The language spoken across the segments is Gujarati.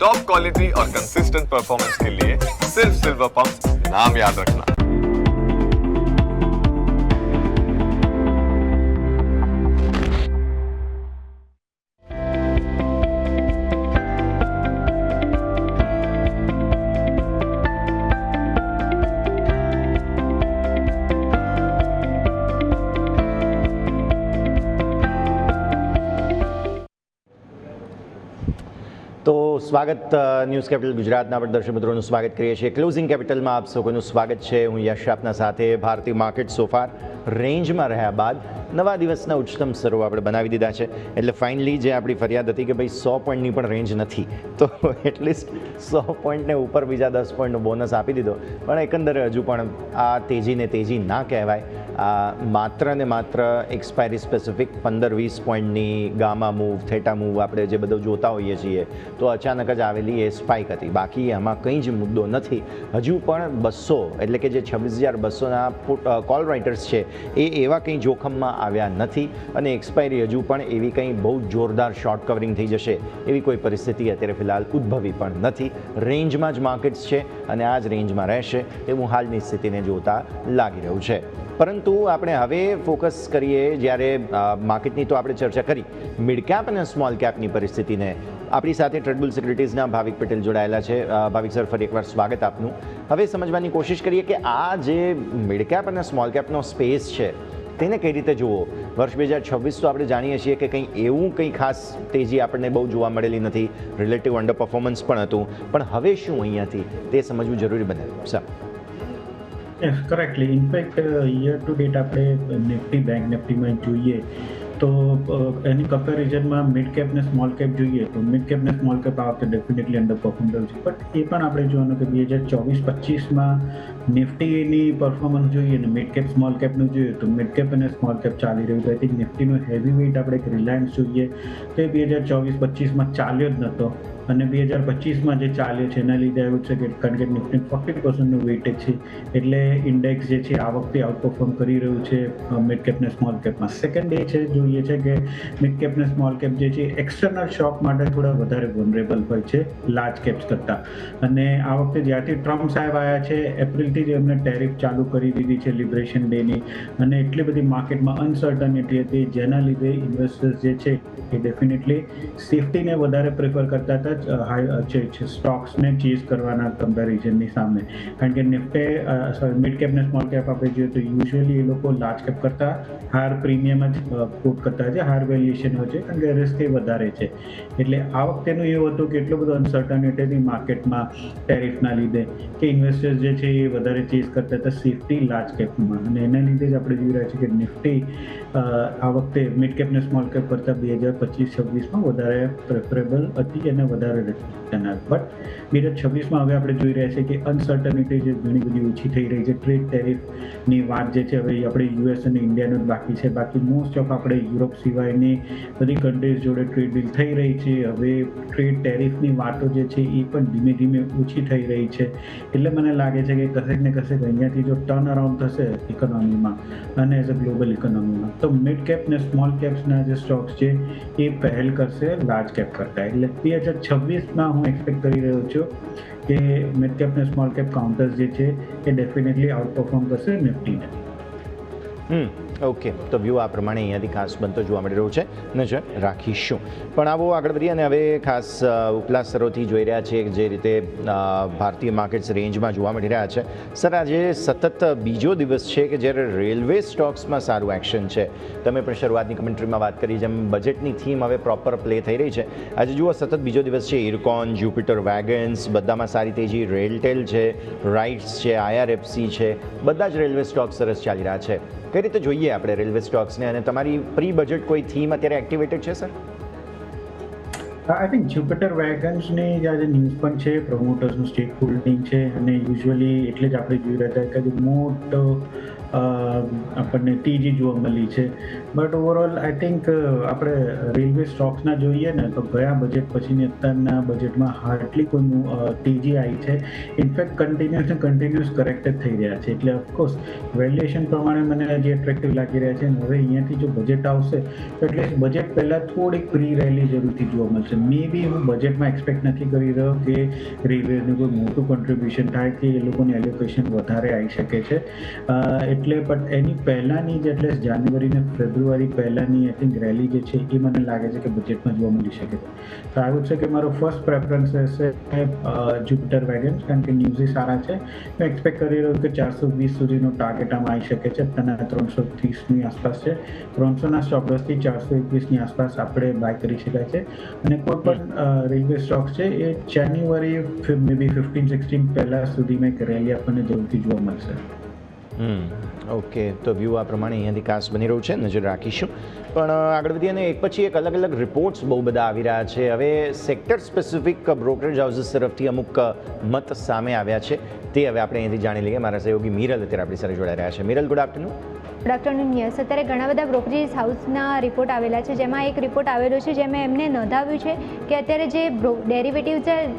टॉप क्वालिटी और कंसिस्टेंट परफॉर्मेंस के लिए सिर्फ सिल्वर पंप नाम याद रखना। તો સ્વાગત ન્યૂઝ કેપિટલ ગુજરાતના આપણે દર્શક મિત્રોનું સ્વાગત કરીએ છીએ. ક્લોઝિંગ કેપિટલમાં આપ સૌનું સ્વાગત છે. હું યશ આપના સાથે. ભારતીય માર્કેટ સોફાર રેન્જમાં રહ્યા બાદ નવા દિવસના ઉચ્ચતમ સ્તરો આપણે બનાવી દીધા છે. એટલે ફાઇનલી જે આપણી ફરિયાદ હતી કે ભાઈ 100 પોઈન્ટની પણ રેન્જ નથી, તો એટલીસ્ટ 100 પોઈન્ટને ઉપર બીજા 10 પોઈન્ટનો બોનસ આપી દીધો. પણ એકંદરે હજુ પણ આ તેજીને તેજી ના કહેવાય. માત્ર ને માત્ર એક્સપાયરી સ્પેસિફિક 15-20 પોઈન્ટની ગામા મૂવ, થેટા મૂવ આપણે જે બધું જોતા હોઈએ છીએ, તો અચાનક જ આવેલી એ સ્પાઇક હતી. બાકી એમાં કંઈ જ મુદ્દો નથી. હજુ પણ 200 એટલે કે જે 26,200ના કોલ રાઇટર્સ છે એ એવા કંઈ જોખમમાં આવ્યા નથી. અને એક્સપાયરી હજુ પણ એવી કંઈ બહુ જોરદાર શોર્ટ કવરિંગ થઈ જશે એવી કોઈ પરિસ્થિતિ અત્યારે ફિલહાલ ઉદ્ભવી પણ નથી. રેન્જમાં જ માર્કેટ્સ છે અને આ જ રેન્જમાં રહેશે એવું હાલની સ્થિતિને જોતા લાગી રહ્યું છે. પરંતુ આપણે હવે ફોકસ કરીએ, જ્યારે માર્કેટની તો આપણે ચર્ચા કરી, મિડ કેપ અને સ્મોલ કેપની પરિસ્થિતિને. આપણી સાથે ટ્રેડબુલ સિક્યુરિટીઝના ભાવિક પટેલ જોડાયેલા છે. ભાવિક સર, ફરી એકવાર સ્વાગત આપનું. હવે સમજવાની કોશિશ કરીએ કે આ જે મિડ કેપ અને સ્મોલ કેપનો સ્પેસ છે તેને કઈ રીતે જુઓ. વર્ષ 2026 તો આપણે જાણીએ છીએ કે કંઈ એવું કંઈ ખાસ તેજી આપણને બહુ જોવા મળેલી નથી. રિલેટિવ અંડર પરફોર્મન્સ પણ હતું. પણ હવે શું અહીંયાથી તે સમજવું જરૂરી બને sir. Yes, correctly. In fact year to date આપણે નિફ્ટી, બેંક નિફ્ટીમાં જોઈએ તો એની કમ્પેરિઝનમાં મિડ કેપ ને સ્મોલ કેપ જોઈએ તો મિડ કેપ ને સ્મોલ કેપ આ વખતે ડેફિનેટલી અંડર પરફોર્મ રહ્યું છે. બટ એ પણ આપણે જોવાનું કે 2024-25માં નિફ્ટીની પરફોર્મન્સ જોઈએ ને મિડ કેપ સ્મોલ કેપનું જોઈએ તો મિડ કેપ અને સ્મોલ કેપ ચાલી રહ્યું. તો આઈ થિંક નિફ્ટીનું હેવી વેઇટ આપણે એક રિલાયન્સ જોઈએ તો એ 2024-25માં ચાલ્યો જ નહોતો. અને 2025માં જે ચાલ્યો છે એના લીધે એવું છે કે કારણ કે નિફ્ટી 40%નું વેઇટેજ છે, એટલે ઇન્ડેક્સ જે છે આ વખતે આઉટપરફોર્મ કરી રહ્યું છે મિડ કેપ ને સ્મોલ કેપમાં. સેકન્ડ એ છે, જોઈએ છે કે મિડ કેપ ને સ્મોલ કેપ જે છે એક્સટર્નલ શોક માટે થોડા વધારે વનરેબલ હોય છે લાર્જ કેપ્સ કરતાં. અને આ વખતે જ્યારથી ટ્રમ્પ સાહેબ આવ્યા છે એપ્રિલથી જ એમને ટેરિફ ચાલુ કરી દીધી છે લિબરેશન ડેની, અને એટલી બધી માર્કેટમાં અનસર્ટનિટી હતી જેના લીધે ઇન્વેસ્ટર્સ જે છે એ ડેફિનેટલી સેફટીને વધારે પ્રિફર કરતા હતા સ્ટોક્સને ચેઝ કરવાના કમ્પેરિઝનની સામે. કારણ કે નિફ્ટી મિડ કેપ ને સ્મોલ કેપ આપણે જોઈએ તો યુઝ્યુઅલી એ લોકો લાર્જ કેપ કરતાં હાયર પ્રીમિયમ જ કોટ કરતા છે, હાયર વેલ્યુએશન હોય છે, કારણ કે રિસ્ક એ વધારે છે. એટલે આ વખતેનું એવું હતું કે એટલું બધું અનસર્ટનિટી હતી માર્કેટમાં ટેરિફના લીધે કે ઇન્વેસ્ટર્સ જે છે એ વધારે ચેઝ કરતા હતા સેફટી લાર્જ કેપમાં. અને એના લીધે જ આપણે જોઈ રહ્યા છીએ કે નિફ્ટી આ વખતે મિડ કેપ ને સ્મોલ કેપ કરતાં 2025-26માં વધારે પ્રેફરેબલ હતી અને વધારે રિટર્ન. બટ 2026માં હવે આપણે જોઈ રહ્યા છીએ કે અનસર્ટનિટી જે ઘણી બધી ઓછી થઈ રહી છે. ટ્રેડ ટેરિફની વાત જે છે હવે આપણે યુએસ અને ઇન્ડિયાનું જ બાકી છે. બાકી મોસ્ટ ઓફ આપણે યુરોપ સિવાયની બધી કન્ટ્રીઝ જોડે ટ્રેડ ડીલ થઈ રહી છે. હવે ટ્રેડ ટેરિફની વાતો જે છે એ પણ ધીમે ધીમે ઓછી થઈ રહી છે. એટલે મને લાગે છે કે કશેક ને કશેક અહીંયાથી જો ટર્ન અરાઉન્ડ થશે ઇકોનોમીમાં અને એઝ અ ગ્લોબલ ઇકોનોમીમાં તો મિડ કેપ ને સ્મોલ કેપ્સના જે સ્ટોક્સ છે એ પહેલ કરશે લાર્જ કેપ કરતાં. એટલે 2026માં હું એક્સપેક્ટ કરી રહ્યો છું કે મિડ કેપ ને સ્મોલ કેપ કાઉન્ટર્સ જે છે એ ડેફિનેટલી આઉટપરફોર્મ કરશે નિફ્ટીને. ઓકે, તો વ્યૂ આ પ્રમાણે અહીંયાથી ખાસ બનતો જોવા મળી રહ્યું છે. નજર રાખીશું. પણ આવો આગળ વધીએ અને હવે ખાસ ઉપલા સ્તરોથી જોઈ રહ્યા છીએ જે રીતે ભારતીય માર્કેટ્સ રેન્જમાં જોવા મળી રહ્યા છે. સર, આજે સતત બીજો દિવસ છે કે જ્યારે રેલવે સ્ટોક્સમાં સારું એક્શન છે. તમે પણ શરૂઆતની કમેન્ટ્રીમાં વાત કરી જેમ બજેટની થીમ હવે પ્રોપર પ્લે થઈ રહી છે. આજે જુઓ, સતત બીજો દિવસ છે. ઇરકોન, જ્યુપિટર વેગન્સ બધામાં સારી તેજી. રેલટેલ છે, રાઇટ્સ છે, IRFC છે, બધા જ રેલવે સ્ટોક્સ સરસ ચાલી રહ્યા છે. કઈ રીતે જોઈએ આપણે રેલવે સ્ટોક્સને, અને તમારી પ્રી બજેટ કોઈ થીમ અત્યારે એક્ટિવેટેડ છે સર? આઈ થિંક જ્યુપિટર વેગન્સની જે આજે ન્યૂઝ પણ છે, પ્રમોટર્સનું સ્ટેક હોલ્ડિંગ છે, અને યુઝ્યુઅલી એટલે જ આપણે જોઈ રહ્યા હતા કે મોટો આપણને તેજી જોવા મળી છે. બટ ઓવરઓલ આઈ થિંક આપણે રેલવે સ્ટોક્સના જોઈએ ને તો ગયા બજેટ પછીની અત્યારના બજેટમાં હાર્ડલી કોઈ તેજી આવી છે. ઇનફેક્ટ કન્ટિન્યુઅસ કરેક્ટેડ થઈ રહ્યા છે. એટલે ઓફકોર્સ વેલ્યુએશન પ્રમાણે મને હજી એટ્રેક્ટિવ લાગી રહ્યા છે. હવે અહીંયાથી જો બજેટ આવશે તો એટલે બજેટ પહેલાં થોડીક પ્રી રેલી જરૂરથી જોવા મળશે. મે બી હું બજેટમાં એક્સપેક્ટ નથી કરી રહ્યો કે રેલવેનું કોઈ મોટું કોન્ટ્રીબ્યુશન થાય કે એ લોકોની એલોકેશન વધારે આવી શકે છે. એટલે બટ એની પહેલાંની જ એટલે જાન્યુઆરી ને ફેબ્રુઆરી પહેલાંની આઈ થિંક રેલી જે છે એ મને લાગે છે કે બજેટમાં જોવા મળી શકે છે. તો આવું છે કે મારો ફર્સ્ટ પ્રેફરન્સ રહેશે જુપિટર વેગન્સ, કારણ કે ન્યૂઝ સારા છે. હું એક્સપેક્ટ કરી રહ્યો કે 420 સુધીનો ટાર્ગેટ આમાં આવી શકે છે. અત્યારના 330ની આસપાસ છે. 300ના સ્ટોપ લોસથી 421ની આસપાસ આપણે બાય કરી શકાય છે. અને કોઈ પણ રેલવે સ્ટોક છે એ જાન્યુઆરી મે બી 15-16 પહેલાં સુધીમાં એક રેલી આપણને જરૂરથી જોવા મળશે. ઓકે, તો વ્યૂ આ પ્રમાણે અહીંયાથી ખાસ બની રહ્યું છે, નજર રાખીશું. પણ આગળ વધીએ અને એક પછી એક અલગ અલગ રિપોર્ટ્સ બહુ બધા આવી રહ્યા છે. હવે સેક્ટર સ્પેસિફિક બ્રોકરેજ હાઉસીસ તરફથી અમુક મત સામે આવ્યા છે, તે હવે આપણે અહીંયાથી જાણી લઈએ. મારા સહયોગી મિરલ અત્યારે આપણી સાથે જોડાઈ રહ્યા છે. Miral, good afternoon. Good afternoon yes. અત્યારે ઘણા બધા બ્રોકરેજ હાઉસના રિપોર્ટ આવેલા છે, જેમાં એક રિપોર્ટ આવેલો છે જેમાં એમને નોંધાવ્યું છે કે અત્યારે જે ડેરિવેટિવ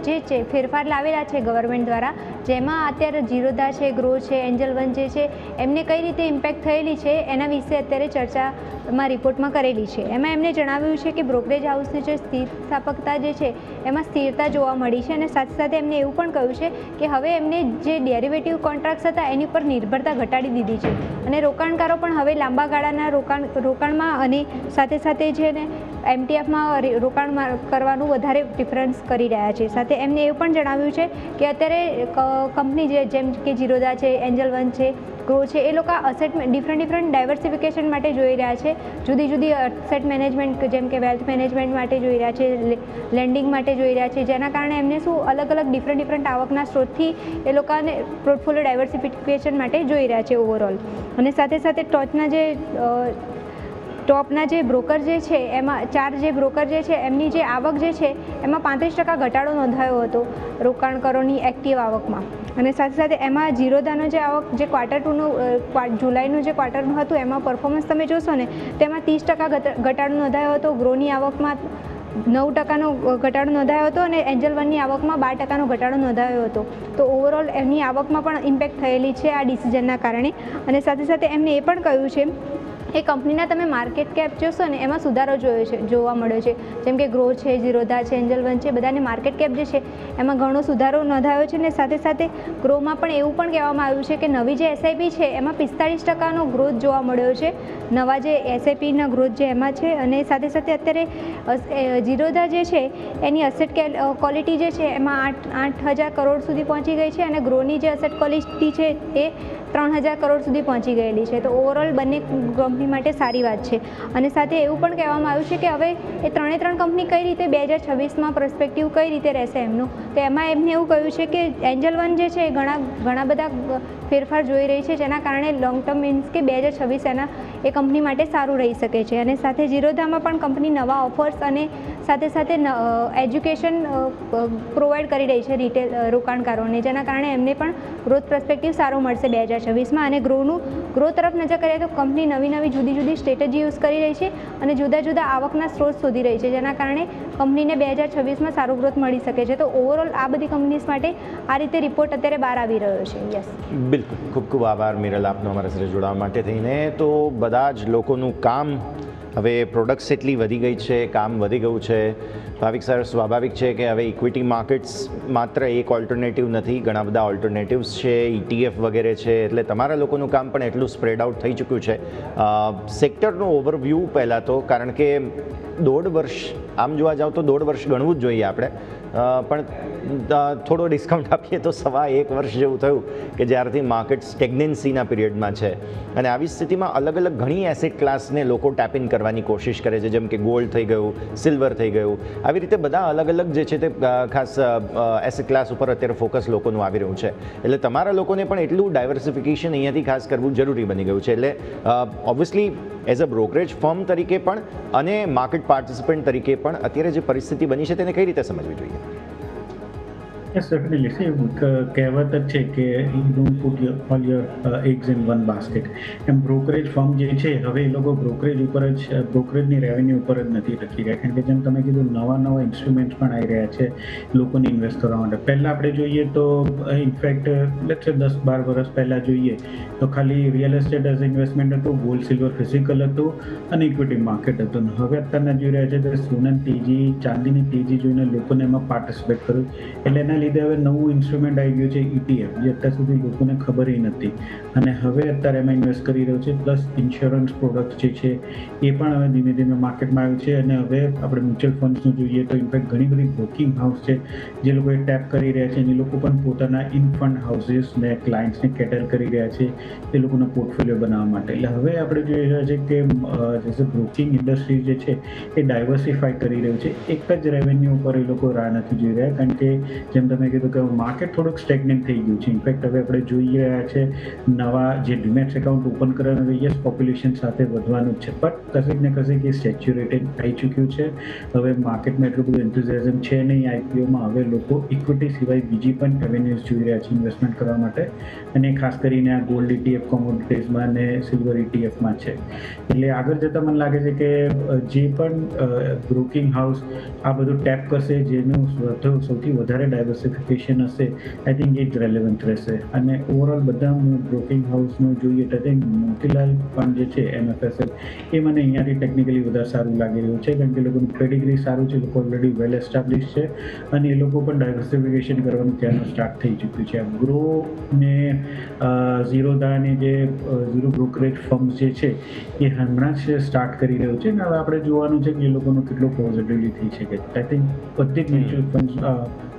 જે છે ફેરફાર લાવેલા છે ગવર્મેન્ટ દ્વારા, જેમાં અત્યારે જીરોધા છે, ગ્રો છે, એન્જલ વન જે છે, એમને કઈ રીતે ઇમ્પેક્ટ થયેલી છે એના વિશે અત્યારે ચર્ચામાં રિપોર્ટમાં કરેલી છે. એમાં એમને જણાવ્યું છે કે બ્રોકરેજ હાઉસની જે સ્થિતિસ્થાપકતા જે છે એમાં સ્થિરતા જોવા મળી છે. અને સાથે સાથે એમને એવું પણ કહ્યું છે કે હવે એમને જે ડેરિવેટિવ કોન્ટ્રાક્ટ્સ હતા એની ઉપર નિર્ભરતા ઘટાડી દીધી છે. અને રોકાણકારો પણ હવે લાંબા ગાળાના રોકાણમાં અને સાથે સાથે છે ને એમટીએફમાં રોકાણ કરવાનું વધારે પ્રિફરન્સ કરી રહ્યા છે. સાથે એમને એવું પણ જણાવ્યું છે કે અત્યારે કંપની જેમ કે જીરોધા છે, એન્જલ વન છે, ગ્રો છે, એ લોકો અસેટ ડિફરન્ટ ડાયવર્સિફિકેશન માટે જોઈ રહ્યા છે. જુદી જુદી અસેટ મેનેજમેન્ટ જેમ કે વેલ્થ મેનેજમેન્ટ માટે જોઈ રહ્યા છે, લેન્ડિંગ માટે જોઈ રહ્યા છે, જેના કારણે એમને શું અલગ અલગ ડિફરન્ટ આવકના સ્ત્રોતથી એ લોકોને પોર્ટફોલિયો ડાયવર્સિફિકેશન માટે જોઈ રહ્યા છે ઓવરઓલ. અને સાથે સાથે ટોપના જે બ્રોકર જે છે એમાં 4 જે બ્રોકર જે છે એમની જે આવક જે છે એમાં 35% ઘટાડો નોંધાયો હતો રોકાણકારોની એક્ટિવ આવકમાં. અને સાથે સાથે એમાં જીરોધાનો જે આવક જે Q2 જુલાઈનું જે ક્વાર્ટરનું હતું એમાં પરફોર્મન્સ તમે જોશો ને તેમાં 30% ઘટાડો નોંધાયો હતો. ગ્રોની આવકમાં 9%નો ઘટાડો નોંધાયો હતો અને એન્જલ વનની આવકમાં 12%નો ઘટાડો નોંધાયો હતો. તો ઓવરઓલ એમની આવકમાં પણ ઇમ્પેક્ટ થયેલી છે આ ડિસિઝનના કારણે. અને સાથે સાથે એમને એ પણ કહ્યું છે એ કંપનીના તમે માર્કેટ કેપ જોશો ને એમાં સુધારો જોવા મળ્યો છે. જેમ કે ગ્રો છે, જીરોધા છે, એન્જલ વન છે, બધાની માર્કેટ કેપ જે છે એમાં ઘણો સુધારો નોંધાયો છે. અને સાથે સાથે ગ્રોમાં પણ એવું પણ કહેવામાં આવ્યું છે કે નવી જે એસઆઈપી છે એમાં 45%નો ગ્રોથ જોવા મળ્યો છે. નવા જે એસઆઈપીના ગ્રોથ જે એમાં છે. અને સાથે સાથે અત્યારે જીરોધા જે છે એની અસેટ ક્વોલિટી જે છે એમાં 8,000 કરોડ સુધી પહોંચી ગઈ છે. અને ગ્રોની જે અસેટ ક્વોલિટી છે એ 3,000 કરોડ સુધી પહોંચી ગયેલી છે. તો ઓવરઓલ બંને કંપની માટે સારી વાત છે. અને સાથે એવું પણ કહેવામાં આવ્યું છે કે હવે એ 3 કંપની કઈ રીતે 2026માં પર્સપેક્ટિવ કઈ રીતે રહેશે એમનું. તો એમાં એમને એવું કહ્યું છે કે એન્જલ વન જે છે ઘણા બધા ફેરફાર જોઈ રહી છે, જેના કારણે લોંગ ટર્મ મીન્સ કે 2026 એ કંપની માટે સારું રહી શકે છે. અને સાથે જીરોધામાં પણ કંપની નવા ઓફર્સ અને સાથે સાથે એજ્યુકેશન પ્રોવાઈડ કરી રહી છે રિટેલ રોકાણકારોને, જેના કારણે એમને પણ ગ્રોથ પર્સપેક્ટિવ સારો મળશે 2026માં. અને ગ્રો તરફ નજર કરીએ તો કંપની નવી જુદી સ્ટ્રેટેજી યુઝ કરી રહી છે અને જુદા આવકના સ્ત્રોત શોધી રહી છે, જેના કારણે કંપનીને 2026માં સારો ગ્રોથ મળી શકે છે. તો ઓવરઓલ આ બધી કંપનીઝ માટે આ રીતે રિપોર્ટ અત્યારે બહાર આવી રહ્યો છે. યસ, બિલકુલ. ખૂબ આભાર મિરલ આપનો અમારા સાથે જોડાવા માટે થઈને. તો બધા જ લોકોનું કામ હવે પ્રોડક્ટ્સ એટલી વધી ગઈ છે, કામ વધી ગયું છે. ભાવિક સર, સ્વાભાવિક છે કે હવે ઇક્વિટી માર્કેટ્સ માત્ર એક ઓલ્ટરનેટિવ નથી, ઘણા બધા ઓલ્ટરનેટિવ્સ છે, ETF વગેરે છે. એટલે તમારા લોકોનું કામ પણ એટલું સ્પ્રેડ આઉટ થઈ ચૂક્યું છે. સેક્ટરનું ઓવરવ્યૂ પહેલાં તો, કારણ કે 1.5 વર્ષ આમ જોવા જાવ તો 1.5 વર્ષ ગણવું જ જોઈએ આપણે, પણ થોડો ડિસ્કાઉન્ટ આપીએ તો 1.5 વર્ષ જેવું થયું કે જ્યારથી માર્કેટ સ્ટેગ્નન્સીના પીરિયડમાં છે. અને આવી સ્થિતિમાં અલગ અલગ ઘણી એસેટ ક્લાસને લોકો ટેપ ઇન કરવાની કોશિશ કરે છે, જેમ કે ગોલ્ડ થઈ ગયું, સિલ્વર થઈ ગયું. આવી રીતે બધા અલગ અલગ જે છે તે ખાસ એસેટ ક્લાસ ઉપર અત્યારે ફોકસ લોકોનું આવી રહ્યું છે. એટલે તમારા લોકોને પણ એટલું ડાયવર્સિફિકેશન અહીંયાથી ખાસ કરવું જરૂરી બની ગયું છે. એટલે obviously as a brokerage firm તરીકે પણ અને માર્કેટ પાર્ટિસિપન્ટ તરીકે પણ અત્યારે જે પરિસ્થિતિ બની છે તેને કઈ રીતે સમજવી જોઈએ? Yes, definitely. See, કહેવત જ છે કે you don't put all your eggs in one basket. એમ બ્રોકરેજ ફર્મ જે છે હવે એ લોકો બ્રોકરેજની રેવન્યુ ઉપર જ નથી રખી રહ્યા, કારણ કે જેમ તમે કીધું નવા ઇન્સ્ટ્રુમેન્ટ્સ પણ આવી રહ્યા છે લોકોને ઇન્વેસ્ટ કરવા માટે. પહેલાં આપણે જોઈએ તો ઇનફેક્ટ લેટ્સ સે 10-12 વર્ષ પહેલાં જોઈએ તો ખાલી રિયલ એસ્ટેટ એઝ ઇન્વેસ્ટમેન્ટ હતું, ગોલ્ડ સિલ્વર ફિઝિકલ હતું અને ઇક્વિટી માર્કેટ હતું. હવે અત્યારના જોઈ રહ્યા છે કે સોનાની તેજી, ચાંદીની તેજી જોઈને લોકોને એમાં પાર્ટિસિપેટ કર્યું, એટલે એના લીધે હવે નવું ઇન્સ્ટ્રુમેન્ટ આવી ગયું છે ETF, જે અત્યાર સુધી લોકોને ખબર નથી અને હવે અત્યારે એમાં ઇન્વેસ્ટ કરી રહ્યો છે. પ્લસ ઇન્સ્યોરન્સ પ્રોડક્ટ જે છે એ પણ હવે ધીમે ધીમે માર્કેટમાં આવ્યું છે. અને હવે આપણે મ્યુચ્યુઅલ ફંડ્સનું જોઈએ તો ઇનફેક્ટ ઘણી બધી બ્રોકિંગ હાઉસ છે જે લોકો એ ટેપ કરી રહ્યા છે, અને એ લોકો પણ પોતાના ઇન ફંડ હાઉસીસને ક્લાયન્ટ્સને કેટર કરી રહ્યા છે એ લોકોના પોર્ટફોલિયો બનાવવા માટે. એટલે હવે આપણે જોઈ રહ્યા છે કે જે બ્રોકિંગ ઇન્ડસ્ટ્રી જે છે એ ડાયવર્સિફાઈ કરી રહ્યું છે, એક જ રેવન્યુ ઉપર એ લોકો રાહ નથી જોઈ રહ્યા, કારણ કે જેમ તમે કીધું કે માર્કેટ થોડુંક સ્ટેગ્નન્ટ થઈ ગયું છે. ઇનફેક્ટ હવે આપણે જોઈ રહ્યા છે નવા જે ડીમેટ એકાઉન્ટ ઓપન કરવાનું યસ પોપ્યુલેશન સાથે વધવાનું જ છે, બટ કશેક ને કશેક એ સેચ્યુરેટેડ થઈ ચૂક્યું છે. હવે માર્કેટમાં એટલું બધું એન્થુઝિયાઝમ છે નહીં IPOમાં. હવે લોકો ઇક્વિટી સિવાય બીજી પણ એવેન્યુઝ જોઈ રહ્યા છે ઇન્વેસ્ટમેન્ટ કરવા માટે, અને ખાસ કરીને આ ગોલ્ડ ETF કોમોડિટીઝમાં અને સિલ્વર ETFમાં છે. એટલે આગળ જતાં મને લાગે છે કે જે પણ બ્રોકિંગ હાઉસ આ બધું ટેપ કરશે, જેનું સૌથી વધારે ડાયવર્સિફિકેશન હશે, આઈ થિંક એ જ રેલેવન્ટ રહેશે. અને ઓવરઓલ બધા બ્રોકિંગ હાઉસનું જોઈએ તો આઈ થિંક મોતીલાલ ફંડ જે છે MFSL એ મને અહીંયાથી ટેકનિકલી વધારે સારું લાગી રહ્યું છે, કારણ કે લોકોનું પેડિગ્રી સારું છે, લોકો ઓલરેડી વેલ એસ્ટાબ્લિશ છે અને એ લોકો પણ ડાયવર્સિફિકેશન કરવાનું ત્યાંનું સ્ટાર્ટ થઈ ચૂક્યું છે. આ ગ્રો ને ઝીરોધાની જે ઝીરો બ્રોકરેજ ફર્મ્સ જે છે એ હમણાં જ સ્ટાર્ટ કરી રહ્યું છે, અને હવે આપણે જોવાનું છે કે એ લોકોનો કેટલો પોઝિટિવલી થઈ શકે. આઈ થિંક બધી જ મ્યુચ્યુઅલ ફંડ્સ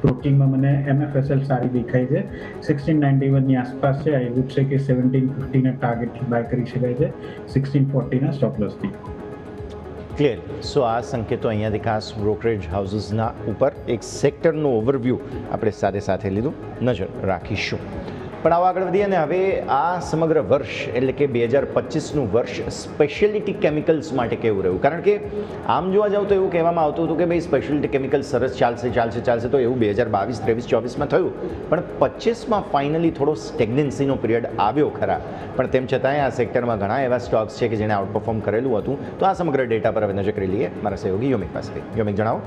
બ્રોકિંગમાં મને MFSL સારી દેખાય છે. 1691ની આસપાસ છે. આઈ વુડ સે કે 1750ના ટાર્ગેટથી બાય કરી શકાય છે, 1640ના સ્ટોપ લોસથી. ક્લિયર. સો આ સંકેતો અહીંયાથી ખાસ બ્રોકરેજ હાઉસીસના ઉપર એક સેક્ટરનું ઓવરવ્યૂ આપણે સાથે સાથે લીધું, નજર રાખીશું. પણ આવો આગળ વધીએ, અને હવે આ સમગ્ર વર્ષ એટલે કે 2025નું વર્ષ સ્પેશિયાલિટી કેમિકલ્સ માટે કેવું રહ્યું? કારણ કે આમ જોવા જાવ તો એવું કહેવામાં આવતું હતું કે ભાઈ સ્પેશિયાલિટી કેમિકલ સરસ ચાલશે, તો એવું 2022, 23, 24માં થયું, પણ 25માં ફાઇનલી થોડો સ્ટેગ્નન્સીનો પિરિયડ આવ્યો ખરા, પણ તેમ છતાંય આ સેક્ટરમાં ઘણા એવા સ્ટોક્સ છે કે જેણે આઉટ પરફોર્મ કરેલું હતું. તો આ સમગ્ર ડેટા પર હવે નજર કરી લઈએ મારા સહયોગી યોમિક પાસેથી. યોમિક, જણાવો.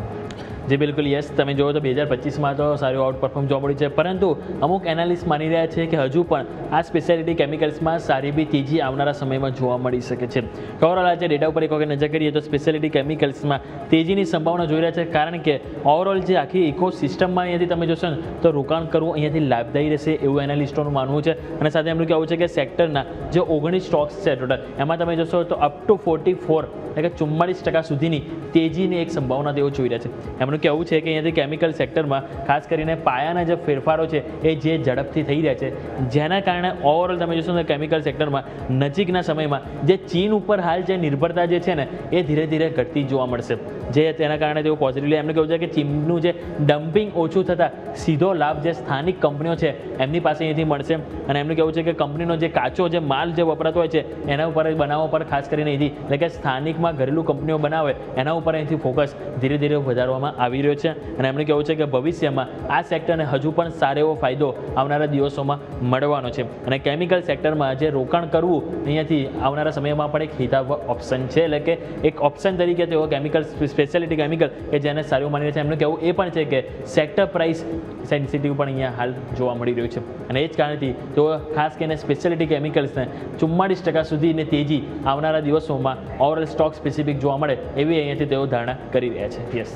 જી બિલકુલ, યસ, તમે જોવો તો 2025માં તો સારું આઉટ પરફોર્મ જોવા મળ્યું છે, પરંતુ અમુક એનાલિસ્ટ માની રહ્યા છે કે હજુ પણ આ સ્પેશિયાલિટી કેમિકલ્સમાં સારી બી તેજી આવનારા સમયમાં જોવા મળી શકે છે. ઓવરઓલ આજે ડેટા ઉપર એક વખત નજર કરીએ તો સ્પેશિયાલિટી કેમિકલ્સમાં તેજીની સંભાવના જોઈ રહ્યા છે, કારણ કે ઓવરઓલ જે આખી ઇકોસિસ્ટમમાં અહીંયાથી તમે જોશો ને તો રોકાણ કરવું અહીંયાથી લાભદાયી રહેશે એવું એનાલિસ્ટોનું માનવું છે. અને સાથે એમનું કહેવું છે કે સેક્ટરના જે 19 સ્ટોક્સ છે ટોટલ, એમાં તમે જોશો તો અપ ટુ 44 એટલે કે 44% સુધીની તેજીની એક સંભાવના તેઓ જોઈ રહ્યા છે. એમનું કહેવું છે કે અહીંયાથી કેમિકલ સેક્ટરમાં ખાસ કરીને પાયાના જે ફેરફારો છે એ જે ઝડપથી થઈ રહ્યા છે, જેના કારણે ઓવરઓલ તમે જોશો તો કેમિકલ સેક્ટરમાં નજીકના સમયમાં જે ચીન ઉપર હાલ જે નિર્ભરતા જે છે ને એ ધીરે ધીરે ઘટતી જોવા મળશે, જે તેના કારણે તેઓ પોઝિટિવલી એમનું કહેવું છે કે ચીનનું જે ડમ્પિંગ ઓછું થતાં સીધો લાભ જે સ્થાનિક કંપનીઓ છે એમની પાસે અહીંથી મળશે. અને એમનું કહેવું છે કે કંપનીનો જે કાચો જે માલ જે વપરાતો હોય છે એના ઉપર બનાવવા પર ખાસ કરીને અહીંથી એટલે કે સ્થાનિકમાં ઘરેલું કંપનીઓ બનાવે એના ઉપર અહીંથી ફોકસ ધીરે ધીરે વધારવામાં આવી રહ્યો છે. અને એમનું કહેવું છે કે ભવિષ્યમાં આ સેક્ટરને હજુ પણ સારો એવો ફાયદો આવનારા દિવસોમાં મળવાનો છે. અને કેમિકલ સેક્ટરમાં જે રોકાણ કરવું અહીંયાથી આવનારા સમયમાં પણ એક હિતાવહ ઓપ્શન છે, એટલે કે એક ઓપ્શન તરીકે તેઓ કેમિકલ સ્પેશિયાલિટી કેમિકલ કે જેને સારું માની રહ્યા છે. એમનું કહેવું એ પણ છે કે સેક્ટર પ્રાઇસ સેન્સિટિવ પણ અહીંયા હાલ જોવા મળી રહ્યું છે, અને એ જ કારણથી તેઓ ખાસ કરીને સ્પેશિયાલિટી કેમિકલ્સને 44% સુધીની તેજી આવનારા દિવસોમાં ઓવરઓલ સ્ટોક સ્પેસિફિક જોવા મળે એવી અહીંયાથી તેઓ ધારણા કરી રહ્યા છે. યસ,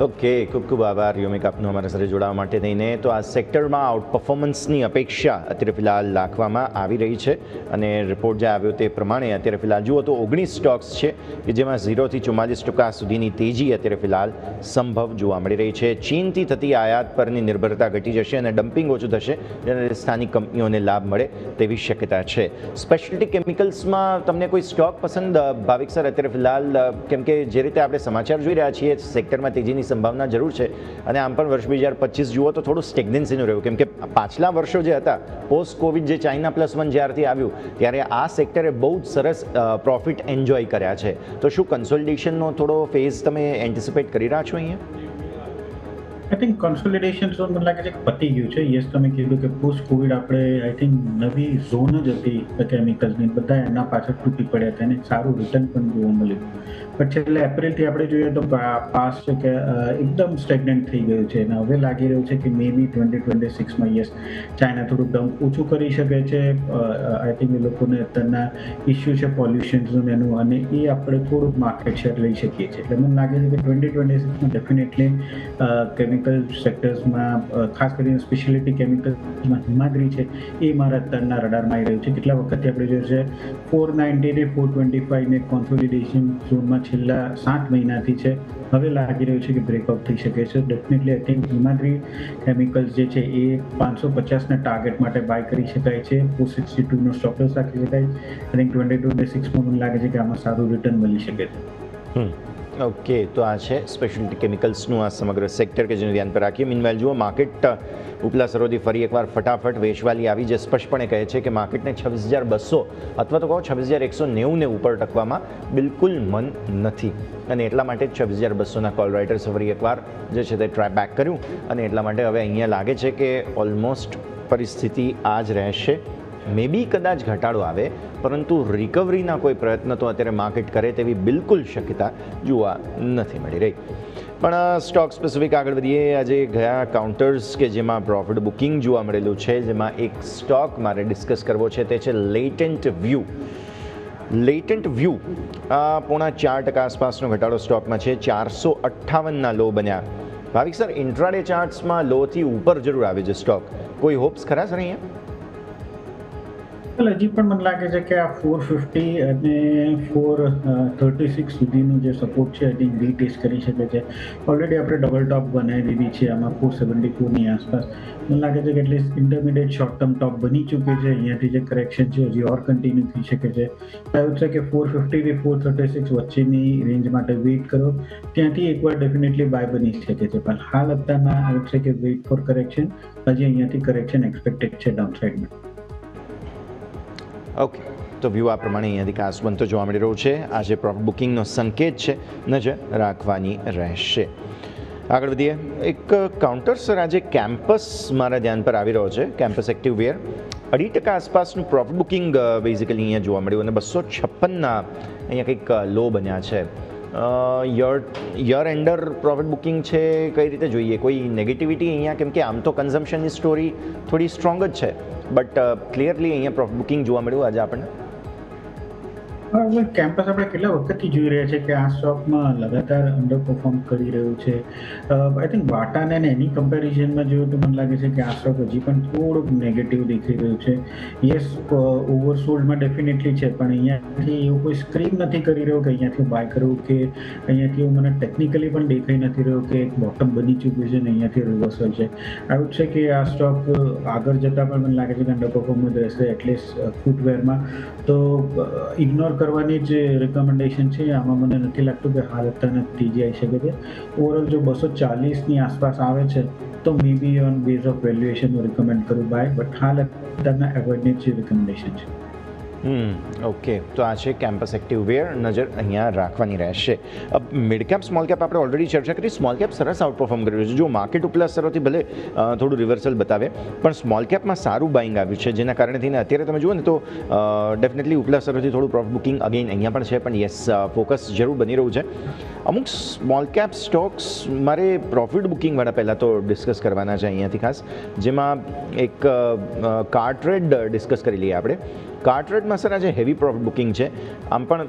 ઓકે, ખૂબ ખૂબ આભાર યોમિક આપનો અમારા સાથે જોડાવા માટે થઈને. તો આ સેક્ટરમાં આઉટ પરફોર્મન્સની અપેક્ષા અત્યારે ફિલહાલ રાખવામાં આવી રહી છે, અને રિપોર્ટ જે આવ્યો તે પ્રમાણે અત્યારે ફિલહાલ જુઓ તો 19 સ્ટોક્સ છે કે જેમાં 0 થી 44% સુધીની તેજી અત્યારે ફિલહાલ સંભવ જોવા મળી રહી છે. ચીનથી થતી આયાત પરની નિર્ભરતા ઘટી જશે અને ડમ્પિંગ ઓછું થશે, જેને સ્થાનિક કંપનીઓને લાભ મળે તેવી શક્યતા છે. સ્પેશિયાલિટી કેમિકલ્સમાં તમને કોઈ સ્ટોક પસંદ, ભાવિક સર, અત્યારે ફિલહાલ? કેમ કે જે રીતે આપણે સમાચાર જોઈ રહ્યા છીએ સેક્ટરમાં તેજીની સંભાવના જરૂર છે, અને આમ પણ વર્ષ 2025 જુઓ તો થોડું સ્ટેગ્નન્સીનું રહ્યું, કેમ કે પાછલા વર્ષો જે હતા પોસ્ટ કોવિડ જે ચાઇના +1 જ્યારથી આવ્યું ત્યારે આ સેક્ટરે બહુ જ સરસ પ્રોફિટ એન્જોય કર્યા છે. તો શું કન્સોલિડેશનનો થોડો ફેઝ તમે એન્ટિસિપેટ કરી રહ્યા છો અહીંયા? આઈ થિંક કોન્સોલિડેશન ઝોન મને લાગે છે કે પતી ગયું છે. યસ, તમે કીધું કે પોસ્ટ કોવિડ આપણે આઈ થિંક નવી ઝોન જ હતી કેમિકલ્સની, બધા એના પાછળ તૂટી પડ્યા હતા અને સારું રિટર્ન પણ જોવા મળ્યું. પણ છેલ્લે એપ્રિલથી આપણે જોઈએ તો પાસ છે કે એકદમ સ્ટેગ્નન્ટ થઈ ગયું છે અને હવે લાગી રહ્યું છે કે મે બી 2026માં યસ ચાઇના થોડુંક ડમ્પ ઓછું કરી શકે છે. આઈ થિંક એ લોકોને અત્યારના ઇસ્યુ છે પોલ્યુશન એનું, અને એ આપણે થોડુંક માર્કેટ શેર લઈ શકીએ છીએ. એટલે મને લાગે છે કે 2026માં ડેફિનેટલી કેમિકલ સેક્ટર્સમાં ખાસ કરીને સ્પેશિયાલિટી કેમિકલ્સમાં હિમાદ્રી છે એ મારા અત્યારના રડારમાં આવી રહ્યું છે. કેટલા વખતથી આપણે જોયું છે 490 ને 425 ને કોન્સોલિડેશન ઝોનમાં છેલ્લા 7 મહિનાથી છે. હવે લાગી રહ્યું છે કે બ્રેકઆઉટ થઈ શકે છે. ડેફિનેટલી આઈ થિંક હિમાદ્રી કેમિકલ્સ જે છે એ 550ના ટાર્ગેટ માટે બાય કરી શકાય છે. 462નો સ્ટોપ લોસ રાખી શકાય. આઈ થિંક 2026માં મને લાગે છે કે આમાં સારું રિટર્ન મળી શકે છે. ઓકે, તો આ છે સ્પેશિયાલિટી કેમિકલ્સનું આ સમગ્ર સેક્ટર કે જેનું ધ્યાન પર રાખીએ. મીનવાઇલ જુઓ માર્કેટ ઉપલા સરોથી ફરી એકવાર ફટાફટ વેચવાલી આવી, જે સ્પષ્ટપણે કહે છે કે માર્કેટને 26,200 અથવા તો કહો 26,190 ઉપર ટકવામાં બિલકુલ મન નથી, અને એટલા માટે જ 26,200ના કોલ રાઇટર્સ ફરી એકવાર જે છે તે ટ્રાય બેક કર્યું, અને એટલા માટે હવે અહીંયા લાગે છે કે ઓલમોસ્ટ પરિસ્થિતિ આ જ રહેશે. મે બી કદાચ ઘટાડો આવે, પરંતુ રિકવરીના કોઈ પ્રયત્ન તો અત્યારે માર્કેટ કરે તેવી બિલકુલ શક્યતા જોવા નથી મળી રહી. પણ સ્ટોક સ્પેસિફિક આગળ વધીએ. આજે ગયા કાઉન્ટર્સ કે જેમાં પ્રોફિટ બુકિંગ જોવા મળેલું છે, જેમાં એક સ્ટોક મારે ડિસ્કસ કરવો છે, તે છે લેટન્ટ વ્યૂ. લેટન્ટ વ્યૂ 0.4% આસપાસનો ઘટાડો સ્ટોકમાં છે. 458ના લો બન્યા. ભાવિક સર, ઇન્ટ્રાડે ચાર્ટ્સમાં લોથી ઉપર જરૂર આવે છે સ્ટોક, કોઈ હોપ્સ ખરા સર અહીંયા? હજી પણ મને લાગે છે કે આ 450 અને 436 સુધીનું જે સપોર્ટ છે આઈ રીટેસ્ટ કરી શકે છે. ઓલરેડી આપણે ડબલ ટોપ બનાવી દીધી છે આમાં 474ની આસપાસ. મને લાગે છે કે એટલીસ્ટ ઇન્ટરમીડિયેટ શોર્ટ ટર્મ ટોપ બની ચૂકી છે. અહીંયાથી જે કરેક્શન છે હજી ઓર કન્ટિન્યુ થઈ શકે છે. એવું છે કે 450 થી 436 વચ્ચેની રેન્જ માટે વેઇટ કરો, ત્યાંથી એકવાર ડેફિનેટલી બાય બની શકે છે. પણ હાલ અત્યારના એવું છે કે વેઇટ ફોર કરેક્શન, હજી અહીંયાથી કરેક્શન એક્સપેક્ટેડ છે ડાઉન સાઇડમાં. ઓકે, તો વ્યૂ આ પ્રમાણે અહીંયાથી કાસ બનતો જોવા મળી રહ્યો છે. આજે પ્રોફિટ બુકિંગનો સંકેત છે, નજર રાખવાની રહેશે. આગળ વધીએ. એક કાઉન્ટર સર આજે કેમ્પસ મારા ધ્યાન પર આવી રહ્યો છે. કેમ્પસ એક્ટિવ વેર 2% આસપાસનું પ્રોફિટ બુકિંગ બેઝિકલી અહીંયા જોવા મળ્યું, અને 256ના અહીંયા કંઈક લો બન્યા છે. યર એન્ડર પ્રોફિટ બુકિંગ છે, કઈ રીતે જોઈએ? કોઈ નેગેટિવિટી અહીંયા? કેમ કે આમ તો કન્ઝમ્પશનની સ્ટોરી થોડી સ્ટ્રોંગ જ છે, બટ ક્લિયરલી અહીંયા પ્રોફિટ બુકિંગ જોવા મળ્યું આજે આપણને. કેમ્પસ આપણે કેટલા વખતથી જોઈ રહ્યા છે કે આ સ્ટોકમાં લગાતાર અંડર પરફોર્મ કરી રહ્યું છે. આઈ થિંક વાટાને એની કમ્પેરિઝનમાં જોયું તો મને લાગે છે કે આ સ્ટોક હજી પણ થોડુંક નેગેટિવ દેખાઈ રહ્યું છે. યસ, ઓવરસોલ્ડમાં ડેફિનેટલી છે, પણ અહીંયાથી એવું કોઈ સ્ક્રીમ નથી કરી રહ્યો કે અહીંયાથી બાય કરવું, કે અહીંયાથી એવું મને ટેકનિકલી પણ દેખાઈ નથી રહ્યો કે એક બોટમ બની ચૂક્યું છે અને અહીંયાથી રિવર્સલ છે. આવું છે કે આ સ્ટોક આગળ જતાં પણ મને લાગે છે કે અંડર પરફોર્મન્સ રહેશે, એટલીસ્ટ ફૂટવેરમાં. તો ઇગ્નોર કરવાની જે રિકમેન્ડેશન છે આમાં મને નથી લાગતું કે હાલ અત્યારે તેજી આવી શકે છે. ઓવરઓલ જો 240ની આસપાસ આવે છે તો may be on base of valuation હું રિકમેન્ડ કરું બાય, બટ હાલ અત્યારના એવોર્ડની જ રિકમેન્ડેશન છે. ઓકે, તો આ છે કેમ્પસ એક્ટિવ વેર, નજર અહીંયા રાખવાની રહેશે. મિડ કેપ સ્મોલ કેપ આપણે ઓલરેડી ચર્ચા કરી. સ્મોલ કેપ સરસ આઉટ પરફોર્મ કર્યું છે. જો માર્કેટ ઉપલા સ્તરોથી ભલે થોડું રિવર્સલ બતાવે, પણ સ્મોલ કેપમાં સારું બાઇંગ આવ્યું છે, જેના કારણે થઈને અત્યારે તમે જુઓ ને તો ડેફિનેટલી ઉપલા સ્તરોથી થોડું પ્રોફિટ બુકિંગ અગેન અહીંયા પણ છે, પણ યસ ફોકસ જરૂર બની રહ્યું છે. અમુક સ્મોલ કેપ સ્ટોક્સ મારે પ્રોફિટ બુકિંગવાળા પહેલાં તો ડિસ્કસ કરવાના છે અહીંયાથી ખાસ, જેમાં એક કાર્ટરેડ ડિસ્કસ કરી લઈએ આપણે. કાર્ટરેડમાં સર આજે હેવી પ્રોફિટ બુકિંગ છે. આમ પણ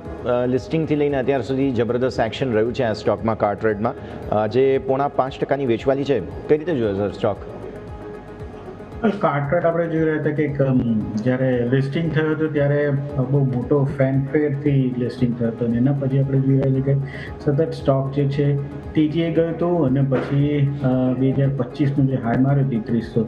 લિસ્ટિંગથી લઈને અત્યાર સુધી જબરદસ્ત એક્શન રહ્યું છે આ સ્ટોકમાં. કાર્ટરેડમાં આજે 0.5%ની વેચવાલી છે. કઈ રીતે જોયો સર સ્ટોક? કાર્ટરેડ આપણે જોઈ રહ્યા હતા કે જ્યારે લિસ્ટિંગ થયો હતો ત્યારે બહુ મોટો ફેનફેરથી લિસ્ટિંગ થયો હતો, અને એના પછી આપણે જોઈ રહ્યા છીએ કે સતત સ્ટોક જે છે તેજીએ ગયું હતું, અને પછી 2025નું જે હાઈ માર્યો 3300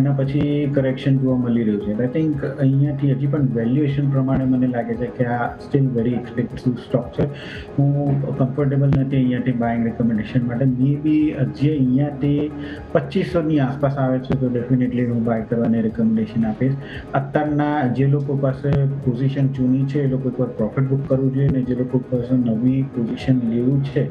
એના પછી કરેક્શન જોવા મળી રહ્યું છે. આઈ થિંક અહીંયાથી હજી પણ વેલ્યુએશન પ્રમાણે મને લાગે છે કે આ સ્ટીલ વેરી એક્સપેન્સિવ સ્ટોક છે. હું કમ્ફર્ટેબલ નથી અહીંયાથી બાઇંગ રિકમેન્ડેશન માટે. મે બી જે અહીંયાથી 2500ની આસપાસ આવે છે તો ડેફિનેટલી હું બાય કરવાની રેકમેન્ડેશન આપીશ. અત્યારના જે લોકો પાસે પોઝિશન જૂની છે એ લોકો એકવાર પ્રોફિટ બુક કરવું જોઈએ, અને જે લોકો પાસે નવી પોઝિશન લેવું છે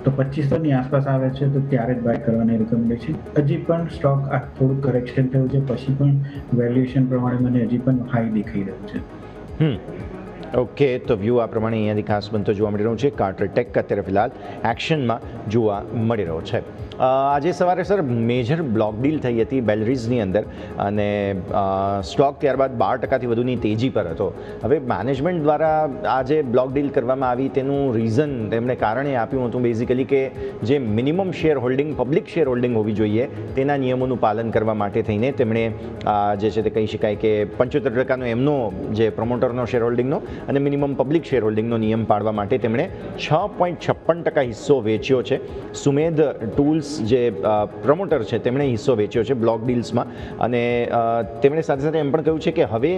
તો 2500ની આસપાસ આવે છે તો ત્યારે જ બાય કરવાની રેકમેન્ડેશન. હજી પણ સ્ટોક થોડું કરેક્શન થયું છે, પછી પણ વેલ્યુએશન પ્રમાણે મને હજી પણ હાઈ દેખાઈ રહ્યું છે. ઓકે, તો વ્યૂ આ પ્રમાણે અહીંયાથી ખાસ બનતો જોવા મળી રહ્યું છે. કાર્ટર ટેક અત્યારે ફિલહાલ એક્શનમાં જોવા મળી રહ્યો છે. આજે સવારે સર મેજર બ્લોક ડીલ થઈ હતી બેલરીઝની અંદર, અને સ્ટોક ત્યારબાદ 12%થી વધુની તેજી પર હતો. હવે મેનેજમેન્ટ દ્વારા આ જે બ્લોક ડીલ કરવામાં આવી તેનું રીઝન તેમણે કારણે આપ્યું હતું બેઝિકલી કે જે minimum share holding, public share holding હોવી જોઈએ તેના નિયમોનું પાલન કરવા માટે થઈને તેમણે જે છે તે કહી શકાય કે 75% એમનો જે પ્રમોટરનો શેર હોલ્ડિંગનો અને મિનિમમ પબ્લિક શેર હોલ્ડિંગનો નિયમ પાડવા માટે તેમણે 6.56% હિસ્સો વેચ્યો છે. સુમેદ ટૂલ્સ જે પ્રમોટર છે તેમણે હિસ્સો વેચ્યો છે બ્લોક ડીલ્સમાં, અને તેમણે સાથે સાથે એમ પણ કહ્યું છે કે હવે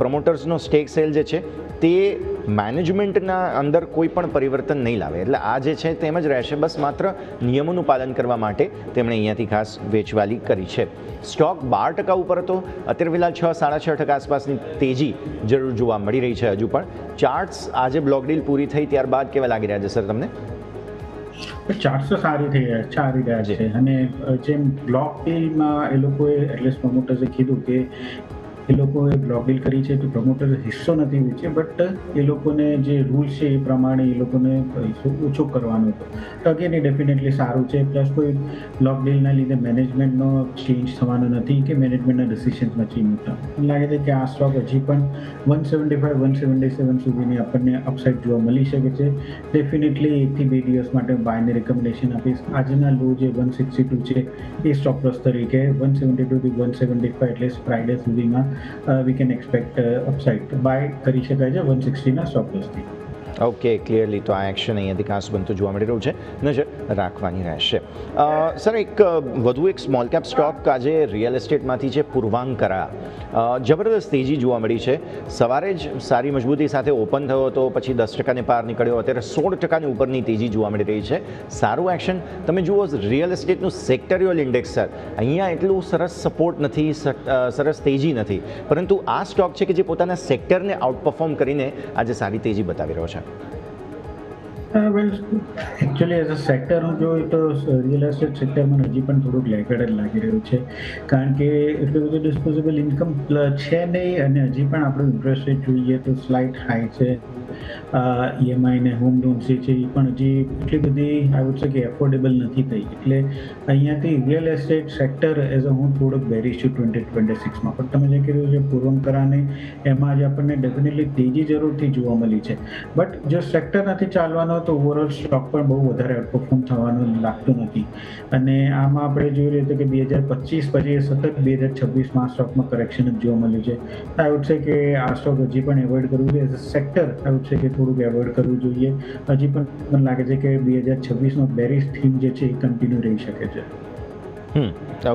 પ્રમોટર્સનો સ્ટેક સેલ જે છે તે મેનેજમેન્ટના અંદર કોઈ પણ પરિવર્તન નહીં લાવે, એટલે આ જે છે તેમ જ રહેશે, બસ માત્ર નિયમોનું પાલન કરવા માટે તેમણે અહીંયાથી ખાસ વેચવાલી કરી છે. સ્ટોક 12% ઉપર હતો, અત્યારે ફિલહાલ 6-6.5% આસપાસની તેજી જરૂર જોવા મળી રહી છે. હજુ પણ ચાર્ટ્સ આજે બ્લોક ડીલ પૂરી થઈ ત્યારબાદ કેવા લાગી રહ્યા છે સર તમને? 400 સારી રહ્યા છે, અને જેમ બ્લોક ડીલમાં એ લોકોએ એટલીસ્ટ પ્રમોટર્સે કીધું કે એ લોકોએ બ્લોક ડીલ કરી છે તો પ્રમોટરે હિસ્સો નથી વેચ્યો, બટ એ લોકોને જે રૂલ્સ છે એ પ્રમાણે એ લોકોને હિસ્સો ઓછો કરવાનો હતો. તો અગેન એ ડેફિનેટલી સારું છે. પ્લસ કોઈ બ્લોક ડીલના લીધે મેનેજમેન્ટનો ચેન્જ થવાનો નથી કે મેનેજમેન્ટના ડિસિઝન્સમાં ચેન્જ થતા. મને લાગે છે કે આ સ્ટોક હજી પણ 175-177 સુધીની આપણને અપસાઇડ જોવા મળી શકે છે. ડેફિનેટલી 1 થી 2 દિવસ માટે બાયની રેકમેન્ડેશન આપીશ. આજના લો જે 162 છે એ સ્ટોપ લોસ તરીકે 172 થી 175 એટલે ફ્રાઈડે સુધીમાં we can expect upside. Buy કરી શકાય છે 160ના સ્ટોપ લોસથી. ઓકે, ક્લિયરલી તો આ એક્શન અહીંયાથી ખાસ બનતું જોવા મળી રહ્યું છે, નજર રાખવાની રહેશે. સર વધુ એક સ્મોલ કેપ સ્ટોક આજે રિયલ એસ્ટેટમાંથી છે પૂર્વાંકરા. જબરદસ્ત તેજી જોવા મળી છે. સવારે જ સારી મજબૂતી સાથે ઓપન થયો હતો, પછી 10%ને પાર નીકળ્યો, અત્યારે 16%ની ઉપરની તેજી જોવા મળી રહી છે. સારું એક્શન. તમે જુઓ રિયલ એસ્ટેટનું સેક્ટરિયલ ઇન્ડેક્સ સર અહીંયા એટલું સરસ સપોર્ટ નથી, સરસ તેજી નથી, પરંતુ આ સ્ટોક છે કે જે પોતાના સેક્ટરને આઉટપરફોર્મ કરીને આજે સારી તેજી બતાવી રહ્યો છે. વેલ એકચ્યુઅલી એઝ અ સેક્ટર હું જોઈએ તો રિયલ એસ્ટેટ સેક્ટરમાં હજી પણ થોડુંક લેગડ જ લાગી રહ્યું છે, કારણ કે એટલું બધું ડિસ્પોઝેબલ ઇન્કમ છે નહીં, અને હજી પણ આપણું ઇન્ટરેસ્ટ રેટ જોઈએ તો સ્લાઇટ હાઈ છે. EMI ને હોમ લોન્સ છે એ પણ હજી એટલી બધી આઈ વુડ સે કે એફોર્ડેબલ નથી થઈ, એટલે અહીંયાથી real estate sector as a હું થોડુંક બેરીશ છું 2026માં. પણ તમે જે કીધું છે પૂર્વંકરાને, એમાં આજે આપણને ડેફિનેટલી તેજી જરૂરથી જોવા મળી છે, બટ જો સેક્ટર નથી ચાલવાનો તો ઓવરઓલ સ્ટોક પણ બહુ વધારે આઉટપરફોર્મ થવાનું લાગતું નથી. અને આમાં આપણે જોઈ રહ્યા છીએ કે 2025 પછી સતત 2026માં આ સ્ટોકમાં કરેક્શન જ જોવા મળ્યું છે. આઈ વુડ સે કે આ સ્ટોક હજી પણ એવોઇડ કરવું જોઈએ. As a sector I would say કે થોડુંક એવોઇડ કરવું જોઈએ. હજી પણ મને લાગે છે કે 2026નો બેરીશ થીમ જે છે એ કન્ટિન્યુ રહી શકે છે.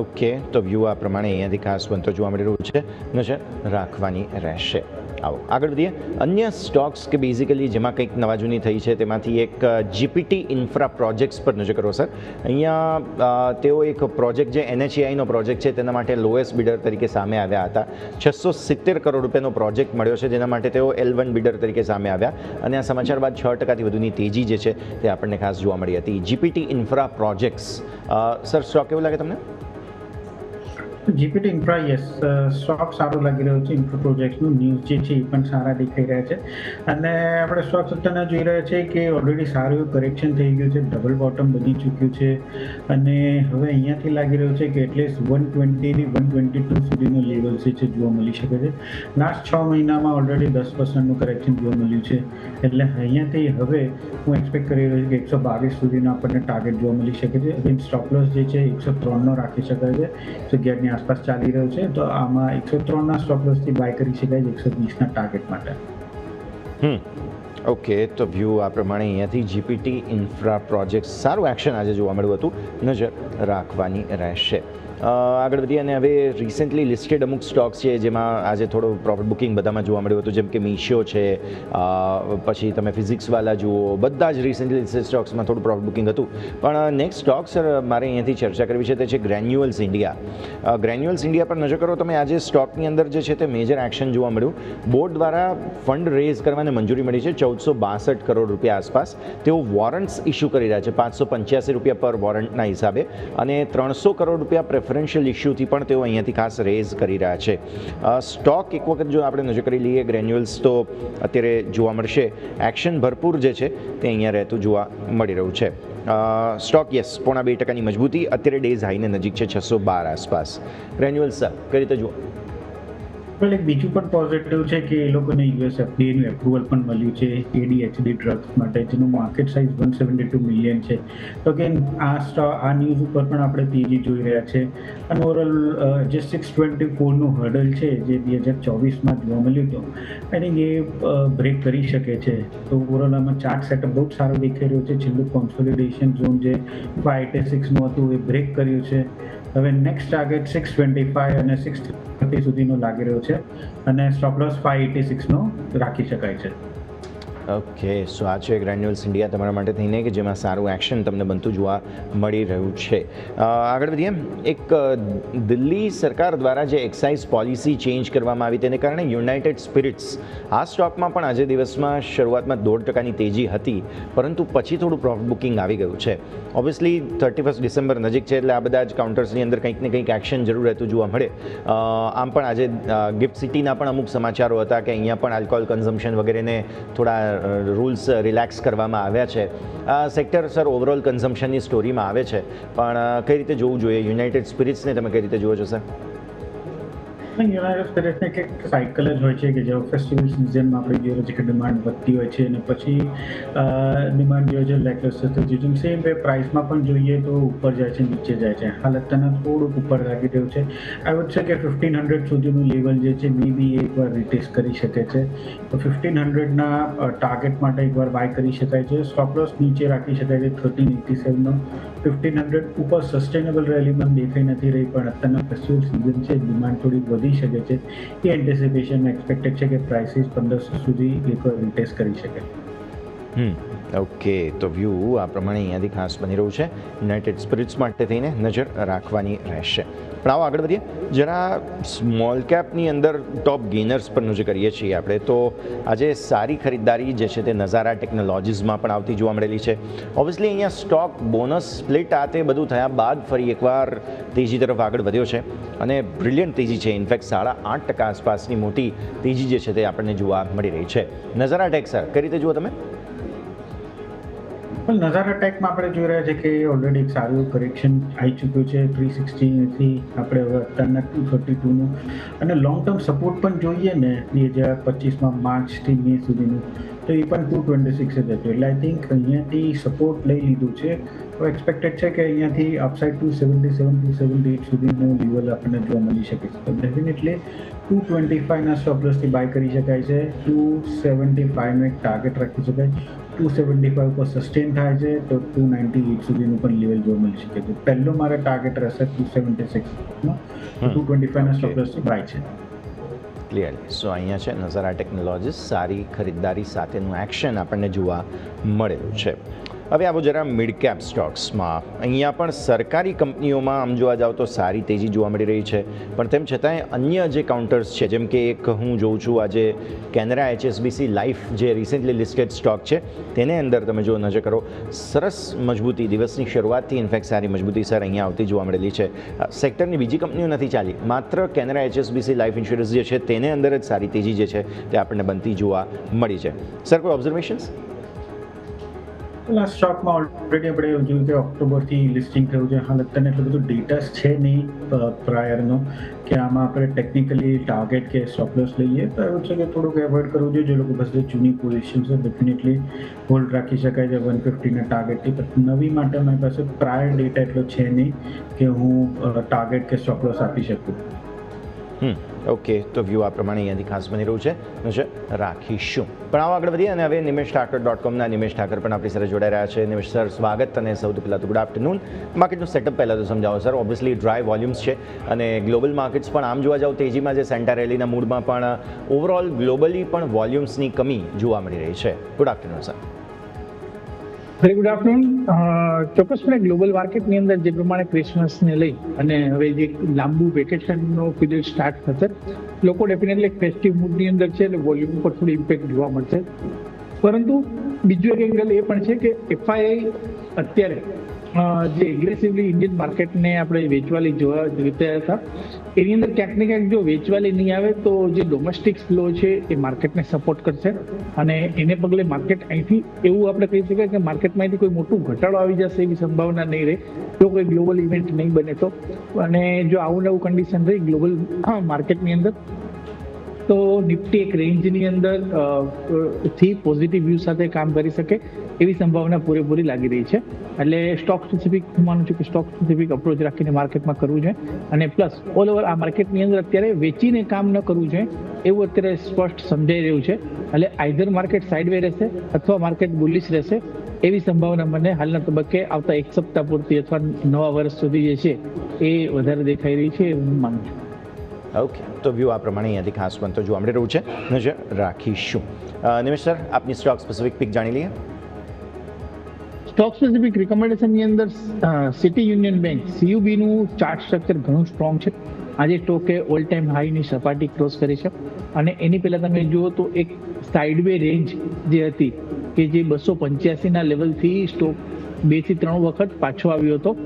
ઓકે, તો વ્યૂ આ પ્રમાણે અહીંયાથી ખાસ બનતો જોવા મળી રહ્યું છે, નજર રાખવાની રહેશે. આવો આગળ વધીએ. અન્ય સ્ટોક્સ કે બેઝિકલી જેમાં કંઈક નવા જૂની થઈ છે તેમાંથી એક જીપીટી ઇન્ફ્રા પ્રોજેક્ટ્સ પર નજર કરો સર. અહીંયા તેઓ એક પ્રોજેક્ટ જે NHAIનો પ્રોજેક્ટ છે તેના માટે લોએસ્ટ બિડર તરીકે સામે આવ્યા હતા. 670 કરોડ રૂપિયાનો પ્રોજેક્ટ મળ્યો છે, જેના માટે તેઓ L1 બિડર તરીકે સામે આવ્યા, અને આ સમાચાર બાદ 6%થી વધુની તેજી જે છે તે આપણને ખાસ જોવા મળી હતી. GPT infra projects sir stock કેવું લાગે તમને? જીપીટી ઇન્ફ્રા યસ, સ્ટોક સારું લાગી રહ્યું છે. ઇન્ફ્રા પ્રોજેક્ટનું ન્યૂઝ જે છે એ પણ સારા દેખાઈ રહ્યા છે, અને આપણે સ્ટોક સત્તાના જોઈ રહ્યા છે કે ઓલરેડી સારું એવું કરેક્શન થઈ ગયું છે, ડબલ બોટમ બની ચૂક્યું છે, અને હવે અહીંયાથી લાગી રહ્યું છે કે એટલીસ્ટ 120 થી 122 સુધીનો લેવલ છે જોવા મળી શકે છે. લાસ્ટ 6 મહિનામાં ઓલરેડી 10%નું કરેક્શન જોવા મળ્યું છે, એટલે અહીંયાથી હવે હું એક્સપેક્ટ કરી રહ્યો છું કે 122 સુધીનો આપણને ટાર્ગેટ જોવા મળી શકે છે. અગેન સ્ટોપ લોસ જે છે 103નો રાખી શકાય છે, 11ની આસપાસ ચાલી રહ્યું છે, તો આમાં 103ના સ્ટોપ લોસથી બાય કરી શકાય છે 120ના ટાર્ગેટ માટે. ઓકે, તો વ્યૂ આ પ્રમાણે અહીંયાથી જીપીટી ઇન્ફ્રા પ્રોજેક્ટ સારું એક્શન આજે જોવા મળ્યું હતું, નજર રાખવાની રહેશે. આગળ વધીએ અને હવે રિસેન્ટલી લિસ્ટેડ અમુક સ્ટોક્સ છે જેમાં આજે થોડો પ્રોફિટ બુકિંગ બધામાં જોવા મળ્યું હતું, જેમ કે મીશો છે, પછી તમે ફિઝિક્સવાલા જુઓ, બધા જ રિસેન્ટલી લિસ્ટેડ સ્ટોક્સમાં થોડું પ્રોફિટ બુકિંગ હતું. પણ નેક્સ્ટ સ્ટોક સર મારે અહીંયાથી ચર્ચા કરવી છે તે છે ગ્રેન્યુઅલ્સ ઇન્ડિયા. ગ્રેન્યુઅલ્સ ઇન્ડિયા પર નજર કરો તમે, આજે સ્ટોકની અંદર જે છે તે મેજર એક્શન જોવા મળ્યું. બોર્ડ દ્વારા ફંડ રેઝ કરવાને મંજૂરી મળી છે 1462 કરોડ રૂપિયા આસપાસ. તેઓ વોરંટ્સ ઇસ્યુ કરી રહ્યા છે 585 રૂપિયા પર વોરંટના હિસાબે, અને 300 કરોડ રૂપિયા પ્રેફરન્શિયલ ઇસ્યુથી પણ તેઓ અહીંયાથી ખાસ રેઝ કરી રહ્યા છે. સ્ટોક એક વખત જો આપણે નજર કરી લઈએ ગ્રેન્યુઅલ્સ, તો અત્યારે જોવા મળશે એક્શન ભરપૂર જે છે તે અહીંયા રહેતું જોવા મળી રહ્યું છે. સ્ટોક યસ 2.5% મજબૂતી, અત્યારે ડેઝ હાઈને નજીક છે 612 આસપાસ. ગ્રેન્યુઅલ્સ સર કઈ રીતે જુઓ? વેલ, એક બીજું પણ પોઝિટિવ છે કે એ લોકોને યુએસ એફડીએનું એપ્રુવલ પણ મળ્યું છે ADHD ડ્રગ્સ માટે, જેનું માર્કેટ સાઇઝ 172 મિલિયન છે. તો કે આ ન્યૂઝ ઉપર પણ આપણે તેજી જોઈ રહ્યા છે. અને ઓવરઓલ જે 624નું હર્ડલ છે જે 2024માં જોવા મળ્યું હતું, આઈ થિંક એ બ્રેક કરી શકે છે. તો ઓવરઓલ આમાં ચાર્ટ સેટઅપ બહુ જ સારો દેખાઈ રહ્યો છે. છેલ્લું કોન્સોલિડેશન ઝોન જે 586નું હતું એ બ્રેક કર્યું છે. હવે નેક્સ્ટ ટાર્ગેટ 625 અને 630 સુધીનો લાગી રહ્યો છે, અને સ્ટોપ લોસ 586નો રાખી શકાય છે. ઓકે, સો આ છે ગ્રેન્યુઅલ્સ ઇન્ડિયા તમારા માટે થઈને કે જેમાં સારું એક્શન તમને બનતું જોવા મળી રહ્યું છે. આગળ વધીએ. એક દિલ્હી સરકાર દ્વારા જે એક્સાઇઝ પોલિસી ચેન્જ કરવામાં આવી તેને કારણે યુનાઇટેડ સ્પિરિટ્સ આ સ્ટોકમાં પણ આજે દિવસમાં શરૂઆતમાં 1.5%ની તેજી હતી, પરંતુ પછી થોડું પ્રોફિટ બુકિંગ આવી ગયું છે. ઓબ્વિયસલી 31 ડિસેમ્બર નજીક છે એટલે આ બધા જ કાઉન્ટર્સની અંદર કંઈક ને કંઈક એક્શન જરૂર રહેતું જોવા મળે. આમ પણ આજે ગિફ્ટ સિટીના પણ અમુક સમાચારો હતા કે અહીંયા પણ આલ્કોહોલ કન્ઝમ્પશન વગેરેને થોડા રૂલ્સ રિલેક્સ કરવામાં આવ્યા છે. સેક્ટર સર ઓવરઓલ કન્ઝમ્પશનની સ્ટોરીમાં આવે છે, પણ કઈ રીતે જોવું જોઈએ યુનાઇટેડ સ્પિરિટ્સને, તમે કઈ રીતે જુઓ છો સર? યુનાઇટેડ સ્પિરિટ્સની એક સાયકલ જ હોય છે કે જેવો ફેસ્ટિવલ સિઝનમાં આપણે જોઈએ છે કે ડિમાન્ડ વધતી હોય છે અને પછી ડિમાન્ડ જોઈએ છે લેકલસ્ટર થઈ જાય છે. સેમ વે પ્રાઇસમાં પણ જોઈએ તો ઉપર જાય છે, નીચે જાય છે. હાલ અત્યારના થોડુંક ઉપર લાગી રહ્યું છે. આઈ વુડ છે કે 1500 સુધીનું લેવલ જે છે મે બી એકવાર રિટેસ્ટ કરી શકે છે. તો 1500ના ટાર્ગેટ માટે એકવાર બાય કરી શકાય છે. સ્ટોપ લોસ નીચે રાખી શકાય છે 1387નો. 1500 ઉપર સસ્ટેનેબલ રેલી પણ દેખાઈ નથી રહી, પણ અત્યારના ફેસ્ટિવલ સિઝન છે, ડિમાન્ડ થોડી વધી શકે છે. એ એન્ટિસિપેશન એક્સપેક્ટેડ છે કે પ્રાઇસીસ 1500 સુધી એકવાર રિટેસ્ટ કરી શકે. ઓકે, તો વ્યૂ આ પ્રમાણે અહીંયાથી ખાસ બની રહ્યું છે. યુનાઇટેડ સ્પિરિટ્સ માટે થઈને નજર રાખવાની રહેશે. પણ આવો આગળ વધીએ. જરા સ્મોલ કેપની અંદર ટોપ ગેનર્સ પર નજર કરીએ છીએ આપણે, તો આજે સારી ખરીદદારી જે છે તે નઝારા ટેકનોલોજીસમાં પણ આવતી જોવા મળેલી છે. ઓબ્વિયસલી અહીંયા સ્ટોક બોનસ સ્પ્લિટ આ તે બધું થયા બાદ ફરી એકવાર તેજી તરફ આગળ વધ્યો છે અને બ્રિલિયન્ટ તેજી છે. ઇનફેક્ટ 8.5% આસપાસની મોટી તેજી જે છે તે આપણને જોવા મળી રહી છે. નઝારા ટેક સર કઈ રીતે જુઓ તમે? પણ નઝારા ટેકમાં આપણે જોઈ રહ્યા છે કે ઓલરેડી એક સારું કરેક્શન આવી ચૂક્યું છે 360થી આપણે હવે અત્યારના 232નું, અને લોંગ ટર્મ સપોર્ટ પણ જોઈએ ને 2025માં માર્ચથી મે સુધીનું, તો એ પણ 226 જ હતું. એટલે આઈ થિંક અહીંયાથી સપોર્ટ લઈ લીધું છે. તો એક્સપેક્ટેડ છે કે અહીંયાથી અપસાઇડ 277 278 સુધીનું લેવલ આપણને જોવા મળી શકે છે. તો ડેફિનેટલી 225ના સ્ટોપ લોસથી બાય કરી શકાય છે. 275નો એક ટાર્ગેટ રાખી શકાય. 275 પર સસ્ટેન થાય છે તો 298 સુધીનું પણ લેવલ જોવા મળી શકે છે. પહેલો મારે ટાર્ગેટ રહેશે 276નો. 225ના સ્ટોપ લોસથી બાય છે. ક્લિયરલી. સો અહીંયા છે નઝારા ટેકનોલોજીસ, સારી ખરીદદારી સાથેનું એક્શન આપણને જોવા મળેલું છે. હવે આવો જરા મિડ કેપ સ્ટોક્સમાં. અહીંયા પણ સરકારી કંપનીઓમાં આમ જોવા જાવ તો સારી તેજી જોવા મળી રહી છે, પણ તેમ છતાંય અન્ય જે કાઉન્ટર્સ છે, જેમ કે એક હું જોઉં છું આજે કેનરા HSBC લાઈફ જે રિસેન્ટલી લિસ્ટેડ સ્ટોક છે તેને અંદર તમે જો નજર કરો, સરસ મજબૂતી દિવસની શરૂઆતથી ઇનફેક્ટ સારી મજબૂતી સર અહીંયા આવતી જોવા મળેલી છે. સેક્ટરની બીજી કંપનીઓ નથી ચાલી, માત્ર કેનરા HSBC લાઈફ ઇન્સ્યોરન્સ જે છે તેને અંદર જ સારી તેજી જે છે તે આપણને બનતી જોવા મળી છે. સર કોઈ ઓબ્ઝર્વેશન્સ? આ સ્ટોકમાં ઓલરેડી આપણે જોયું કે ઓક્ટોબરથી લિસ્ટિંગ થયું છે. હાલ અત્યારે એટલું બધું ડેટા છે નહીં પ્રાયરનો કે આમાં આપણે ટેકનિકલી ટાર્ગેટ કે સ્ટોપ લોસ લઈએ, તો એવું છે કે થોડુંક એવોઇડ કરવું જોઈએ. જે લોકો પાસે જૂની પોઝિશન છે ડેફિનેટલી હોલ્ડ રાખી શકાય છે 150ના ટાર્ગેટથી. પણ નવી માટે મારી પાસે પ્રાયર ડેટા એટલો છે નહીં કે હું ટાર્ગેટ કે સ્ટોપ લોસ આપી શકું. ઓકે, તો વ્યૂ આ પ્રમાણે અહીંયાથી ખાસ બની રહ્યું છે નજર રાખીશું. પણ આવો આગળ વધીએ અને હવે nimeshthakar.com નિમેશ ઠાકર પણ આપણી સાથે જોડાઈ રહ્યા છે. નિમેશ સર, સ્વાગત. અને સૌથી પહેલાં તો ગુડ આફ્ટરનૂન. માર્કેટનું સેટઅપ પહેલાં તો સમજાવો સર. ઓબ્વિયસલી ડ્રાય વોલ્યુમ્સ છે અને ગ્લોબલ માર્કેટ્સ પણ આમ જોવા જાવ તેજીમાં છે. સેન્ટા રેલીના મૂડમાં પણ ઓવરઓલ ગ્લોબલી પણ વોલ્યુમ્સની કમી જોવા મળી રહી છે. Good afternoon sir. Very good afternoon. ચોક્કસપણે ગ્લોબલ માર્કેટની અંદર જે પ્રમાણે ક્રિસમસને લઈ અને હવે જે લાંબુ વેકેશનનો પીરિયડ સ્ટાર્ટ થશે, લોકો ડેફિનેટલી ફેસ્ટિવ મૂડની અંદર છે એટલે વોલ્યુમ પર થોડી ઇમ્પેક્ટ જોવા મળશે. પરંતુ બીજું એક એંગલ એ પણ છે કે એફઆઈઆઈ અત્યારે જે એગ્રેસિવલી ઇન્ડિયન માર્કેટને આપણે વેચવાલી જોવા જોતા હતા, એની અંદર ક્યાંક ને ક્યાંક જો વેચવાલી નહીં આવે તો જે ડોમેસ્ટિક ફ્લો છે એ માર્કેટને સપોર્ટ કરશે અને એને પગલે માર્કેટ અહીંથી એવું આપણે કહી શકાય કે માર્કેટમાંથી કોઈ મોટું ઘટાડો આવી જશે એવી સંભાવના નહીં રહે જો કોઈ ગ્લોબલ ઇવેન્ટ નહીં બને તો. અને જો આવું નવું કન્ડિશન રહી ગ્લોબલ માર્કેટની અંદર તો નિફ્ટી એક રેન્જની અંદર થી પોઝિટિવ વ્યૂ સાથે કામ કરી શકે એવી સંભાવના પૂરેપૂરી લાગી રહી છે. એટલે સ્ટોક સ્પેસિફિક હું માનું છું કે સ્ટોક સ્પેસિફિક અપ્રોચ રાખીને માર્કેટમાં કરવું છે. અને પ્લસ ઓલ ઓવર આ માર્કેટની અંદર અત્યારે વેચીને કામ ન કરવું છે એવું અત્યારે સ્પષ્ટ સમજાઈ રહ્યું છે. એટલે આઈધર માર્કેટ સાઇડવે રહેશે અથવા માર્કેટ બુલિશ રહેશે એવી સંભાવના મને હાલના તબક્કે આવતા એક સપ્તાહ પૂરતી અથવા નવા વર્ષ સુધી જે છે એ વધારે દેખાઈ રહી છે એવું હું માનું છું. ઓકે, તો વ્યૂ આ પ્રમાણે અહીંયાથી ખાસ બનતો જોવા મળી રહ્યું છે નજર રાખીશું. નિમેશ સર, આપની સ્ટોક સ્પેસિફિક પિક જાણી લઈએ. સ્ટોક સ્પેસિફિક રિકમેન્ડેશનની અંદર સિટી યુનિયન બેંક સીયુબીનું ચાર્ટ સ્ટ્રક્ચર ઘણું સ્ટ્રોંગ છે. આજે સ્ટોકે ઓલ ટાઈમ હાઈની સપાટી ક્રોસ કરી છે અને એની પહેલાં તમે જુઓ તો એક સાઇડવે રેન્જ જે હતી કે જે 285ના લેવલથી સ્ટોક 2 થી 3 વખત પાછો આવ્યો હતો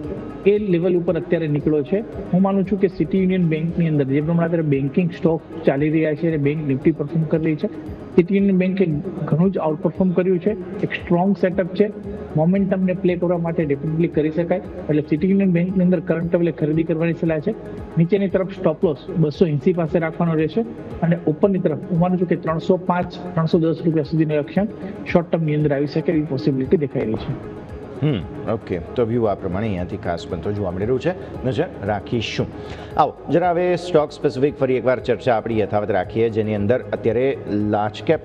એ લેવલ ઉપર અત્યારે નીકળ્યો છે. હું માનું છું કે સિટી યુનિયન બેંકની અંદર જે પ્રમાણે અત્યારે બેન્કિંગ સ્ટોક ચાલી રહ્યા છે અને બેંક નિફ્ટી પરફોર્મ કરી રહી છે, સિટી યુનિયન બેંકે ઘણું જ આઉટ પરફોર્મ કર્યું છે. એક સ્ટ્રોંગ સેટઅપ છે, મોમેન્ટમને પ્લે કરવા માટે ડેફિનેટલી કરી શકાય. એટલે સિટી યુનિયન બેંકની અંદર કરંટ લેવલે ખરીદી કરવાની સલાહ છે. નીચેની તરફ સ્ટોપ લોસ 280 પાસે રાખવાનો રહેશે અને ઉપરની તરફ હું માનું છું કે 305-310 રૂપિયા સુધીનું લક્ષ્યાંક શોર્ટ ટર્મની અંદર આવી શકે એવી પોસિબિલિટી દેખાઈ રહી છે. ઓકે, તો વ્યૂ આ પ્રમાણે અહીંયાથી ખાસ બનતો જોવા મળી રહ્યું છે નજર રાખીશું. આવો જરા હવે સ્ટોક સ્પેસિફિક ફરી એકવાર ચર્ચા આપણી યથાવત રાખીએ જેની અંદર અત્યારે લાર્જ કેપ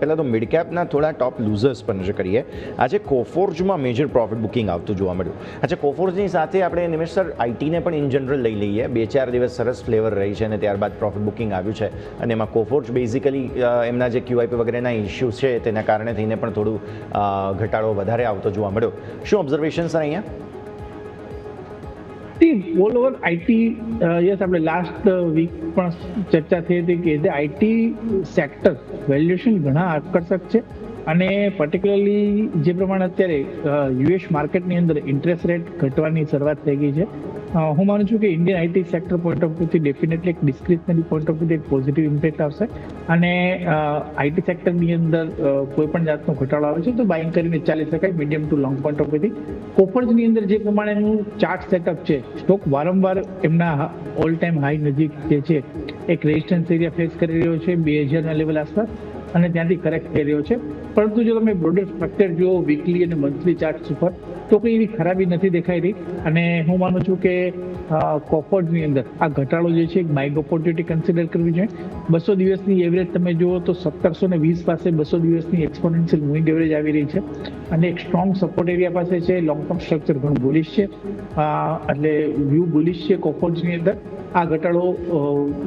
પહેલાં તો મિડ કેપના થોડા ટોપ લૂઝર્સ પર નજર કરીએ. આજે કોફોર્જમાં મેજર પ્રોફિટ બુકિંગ આવતું જોવા મળ્યું. આજે કોફોર્જની સાથે આપણે નિમેશ સર આઈટીને પણ ઇન જનરલ લઈ લઈએ. 2-4 દિવસ સરસ ફ્લેવર રહી છે અને ત્યારબાદ પ્રોફિટ બુકિંગ આવ્યું છે અને એમાં કોફોર્જ બેઝિકલી એમના જે ક્યુઆઈપી વગેરેના ઇસ્યુઝ છે તેના કારણે થઈને પણ થોડું ઘટાડો વધારે આવતો જોવા મળ્યો. શું ઓબ્ઝર્વેશન સર અહીંયા? ઓલ ઓવર આઈટી યસ, આપણે લાસ્ટ વીક પણ ચર્ચા થઈ હતી કે આઈટી સેક્ટર વેલ્યુએશન ઘણા આકર્ષક છે અને પર્ટિક્યુલરલી જે પ્રમાણે અત્યારે યુએસ માર્કેટની અંદર ઇન્ટરેસ્ટ રેટ ઘટવાની શરૂઆત થઈ ગઈ છે, હું માનું છું કે Indian IT sector point of વ્યૂથી ડેફિનેટલી એક ડિસ્ક્રિશનરી પોઈન્ટ ઓફ વ્યૂથી એક પોઝિટિવ ઇમ્પેક્ટ આવશે અને આઈટી સેક્ટરની અંદર કોઈ પણ જાતનો ઘટાડો આવે છે તો બાઇંગ કરીને ચાલી શકાય medium to long point of વ્યૂથી. કોફર્જની અંદર જે પ્રમાણેનું ચાર્ટ સેટઅપ છે, સ્ટોક વારંવાર એમના ઓલ ટાઈમ હાઈ નજીક જે છે એક રેઝિસ્ટન્સ એરિયા ફેસ કરી રહ્યો છે 2000ના લેવલ આસપાસ અને ત્યાંથી કરેક્ટ થઈ રહ્યો છે. પરંતુ જો તમે બ્રોડર સ્ટ્રક્ચર જુઓ વીકલી અને મંથલી ચાર્ટ્સ ઉપર તો કોઈ એવી ખરાબી નથી દેખાઈ રહી અને હું માનું છું કે કોફર્જની અંદર આ ઘટાડો જે છે એક બાઇંગ ઓપોર્ચ્યુનિટી કન્સિડર કરવી જોઈએ. 200 દિવસની એવરેજ તમે જુઓ તો 1720 પાસે 200 દિવસની એક્સપોનેન્શિયલ મૂવિંગ એવરેજ આવી રહી છે અને એક સ્ટ્રોંગ સપોર્ટ એરિયા પાસે છે. લોંગ ટર્મ સ્ટ્રક્ચર ઘણું બુલિશ છે એટલે વ્યૂ બુલિશ છે કોફર્જની અંદર. આ ઘટાડો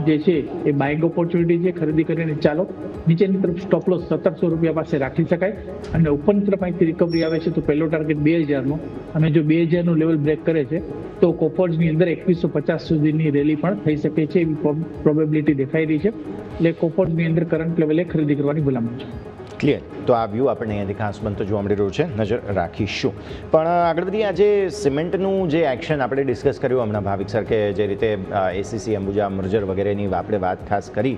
જે છે એ બાઇંગ ઓપોર્ચ્યુનિટી છે, ખરીદી કરીને ચાલો. નીચેની તરફ સ્ટોપ લોસ 1700 રૂપિયા પાસે રાખી શકાય અને ઉપરની તરફ અહીંથી રિકવરી આવે છે તો પહેલો ટાર્ગેટ 2000નો અને જો 2000નું લેવલ બ્રેક કરે છે તો કોફર્જની અંદર 2150 સુધીની રેલી પણ થઈ શકે છે એવી પ્રોબેબિલિટી દેખાઈ રહી છે. એટલે કોફર્જની અંદર કરંટ લેવલે ખરીદી કરવાની ભલામણ છે. ક્લિયર. તો આ વ્યૂ આપણને અહીંયાથી ખાસ બનતો જોવા મળી રહ્યું છે નજર રાખીશું. પણ આગળ વધી આજે સિમેન્ટનું જે એક્શન આપણે ડિસ્કસ કર્યું હમણાં ભાવિક સર કે જે રીતે એસીસી અંબુજા મર્જર વગેરેની આપણે વાત ખાસ કરી,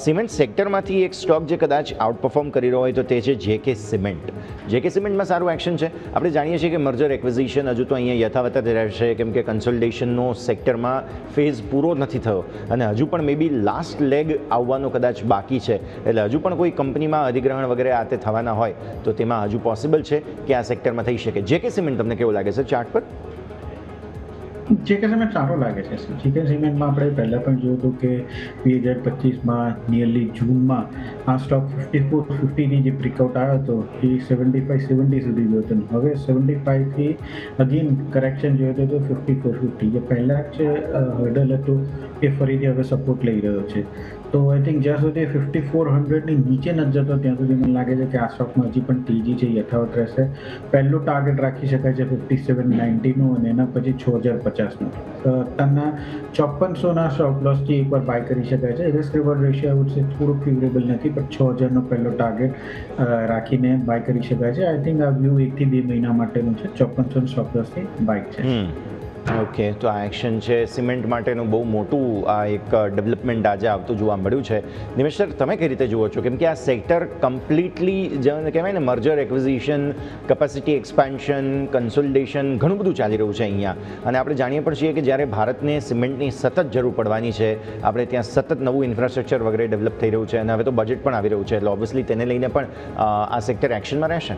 સિમેન્ટ સેક્ટરમાંથી એક સ્ટોક જે કદાચ આઉટ પરફોર્મ કરી રહ્યો હોય તો તે છે જેકે સિમેન્ટ. જેકે સિમેન્ટમાં સારું એક્શન છે. આપણે જાણીએ છીએ કે મર્જર એક્વિઝિશન હજુ તો અહીંયા યથાવત જ રહેશે કેમ કે કન્સોલિડેશનનો સેક્ટરમાં ફેઝ પૂરો નથી થયો અને હજુ પણ મે બી લાસ્ટ લેગ આવવાનો કદાચ બાકી છે. એટલે હજુ પણ કોઈ કંપનીમાં અધિગ્રહણ વગેરે આ તે થવાના હોય તો તેમાં હજુ પોસિબલ છે કે આ સેક્ટરમાં થઈ શકે. જેકે સિમેન્ટ તમને કેવું લાગે છે ચાર્ટ પર? જીકે સિમેન્ટ સારો લાગે છે. જીકે સિમેન્ટમાં આપણે પહેલાં પણ જોયું હતું કે 2025માં નિયરલી જૂનમાં આ સ્ટોક 54-50ની જે બ્રેકઆઉટ આવ્યો હતો એ 75-70 સુધી ગયો હતો. હવે 75થી અગેન કરેક્શન જોયો હતો 54-50. જે પહેલાં જ હર્ડલ હતું એ ફરીથી હવે સપોર્ટ લઈ રહ્યો છે. તો આઈ થિંક જ્યાં સુધી 5400ની નીચે નથી જતો ત્યાં સુધી મને લાગે છે કે આ સ્ટોકમાં હજી પણ તેજી છે યથાવત રહેશે. પહેલું ટાર્ગેટ રાખી શકાય છે 5790નું અને એના પછી 6050નું. અત્યારના 5400ના સ્ટોપ લોસથી એકવાર બાય કરી શકાય છે. રિસ્ક રિવોર્ડ રેશિયો આવું છે થોડુંક ફેવરેબલ નથી, પણ 6000નો પહેલો ટાર્ગેટ રાખીને બાય કરી શકાય છે. આઈ થિંક આ વ્યૂ 1 થી 2 મહિના માટેનું છે. 5400 સ્ટોપ લોસથી બાય છે. ઓકે, તો આ એક્શન છે સિમેન્ટ માટેનું બહુ મોટું આ એક ડેવલપમેન્ટ આજે આવતું જોવા મળ્યું છે. નિમેશ સર, તમે કઈ રીતે જુઓ છો? કેમ કે આ સેક્ટર કમ્પ્લીટલી જેને કહેવાય ને merger acquisition, capacity expansion, consolidation ઘણું બધું ચાલી રહ્યું છે અહીંયા. અને આપણે જાણીએ પણ છીએ કે જ્યારે ભારતને સિમેન્ટની સતત જરૂર પડવાની છે, આપણે ત્યાં સતત નવું ઇન્ફ્રાસ્ટ્રક્ચર વગેરે ડેવલપ થઈ રહ્યું છે અને હવે તો બજેટ પણ આવી રહ્યું છે, એટલે ઓબ્વિયસલી તેને લઈને પણ આ સેક્ટર એક્શનમાં રહેશે.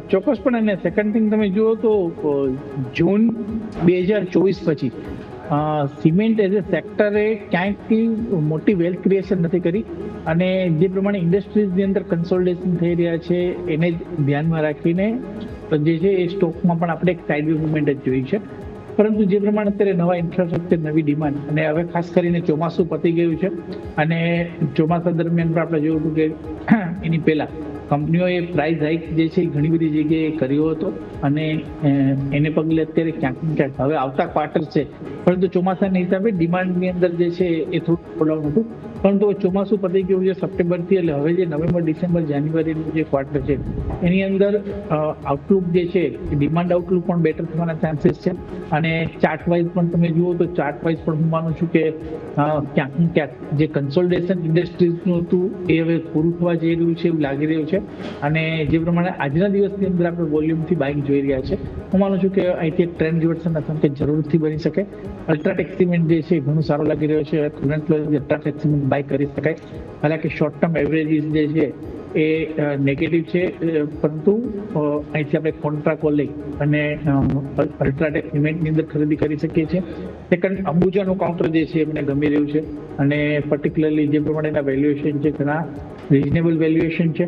ચોક્કસપણે. અને સેકન્ડ થિંગ તમે જુઓ તો જૂન 2024 પછી સિમેન્ટ એઝ એ સેક્ટરે ક્યાંકથી મોટી વેલ્થ ક્રિએશન નથી કરી, અને જે પ્રમાણે ઇન્ડસ્ટ્રીઝની અંદર કન્સોલિડેશન થઈ રહ્યા છે એને ધ્યાનમાં રાખીને જે છે એ સ્ટોકમાં પણ આપણે એક સાઇડ મુવમેન્ટ જ જોઈ છે. પરંતુ જે પ્રમાણે અત્યારે નવા ઇન્ફ્રાસ્ટ્રક્ચર, નવી ડિમાન્ડ, અને હવે ખાસ કરીને ચોમાસું પતી ગયું છે અને ચોમાસા દરમિયાન પણ આપણે જોયું હતું કે એની પહેલાં કંપનીઓએ પ્રાઇસ હાઇક જે છે એ ઘણી બધી જગ્યાએ કર્યો હતો, અને એને પગલે અત્યારે ક્યાંક ક્યાંક હવે આવતા ક્વાર્ટર છે, પરંતુ ચોમાસાના હિસાબે ડિમાન્ડની અંદર જે છે એ થોડું પ્રોબ્લેમ હતું. પરંતુ ચોમાસું પતી ગયું છે સપ્ટેમ્બરથી, એટલે હવે જે નવેમ્બર, ડિસેમ્બર, જાન્યુઆરીનું જે ક્વાર્ટર છે એની અંદર આઉટલુક જે છે એ ડિમાન્ડ આઉટલુક પણ બેટર થવાના ચાન્સીસ છે. અને ચાર્ટ વાઇઝ પણ તમે જુઓ તો ચાર્ટ વાઇઝ પણ હું માનું છું કે ક્યાંક ક્યાંક જે કન્સોલિડેશન ઇન્ડસ્ટ્રીઝનું હતું એ હવે પૂરું થવા જઈ રહ્યું છે એવું લાગી રહ્યું છે. અને જે પ્રમાણે આજના દિવસની અંદર આપણે વોલ્યુમથી બાઇંગ જોઈ રહ્યા છે, હું માનું છું કે અહીંથી એક ટ્રેન્ડ રિવર્સનના સંકેત જરૂરથી બની શકે. અલ્ટ્રાટેક સિમેન્ટ જે છે ઘણું સારું લાગી રહ્યો છે. અલ્ટ્રાટેક સિમેન્ટ બાય કરી શકાય. હાલાકી શોર્ટ ટર્મ એવરેજીસ જે છે એ નેગેટિવ છે, પરંતુ અહીંથી આપણે કોન્ટ્રા કોલ લઈ અને અલ્ટ્રાટેક સિમેન્ટની અંદર ખરીદી કરી શકીએ છીએ. સેકન્ડ, અંબુજાનું કાઉન્ટર જે છે એ મને ગમી રહ્યું છે, અને પર્ટિક્યુલરલી જે પ્રમાણેના વેલ્યુએશન છે ઘણા રિઝનેબલ વેલ્યુએશન છે.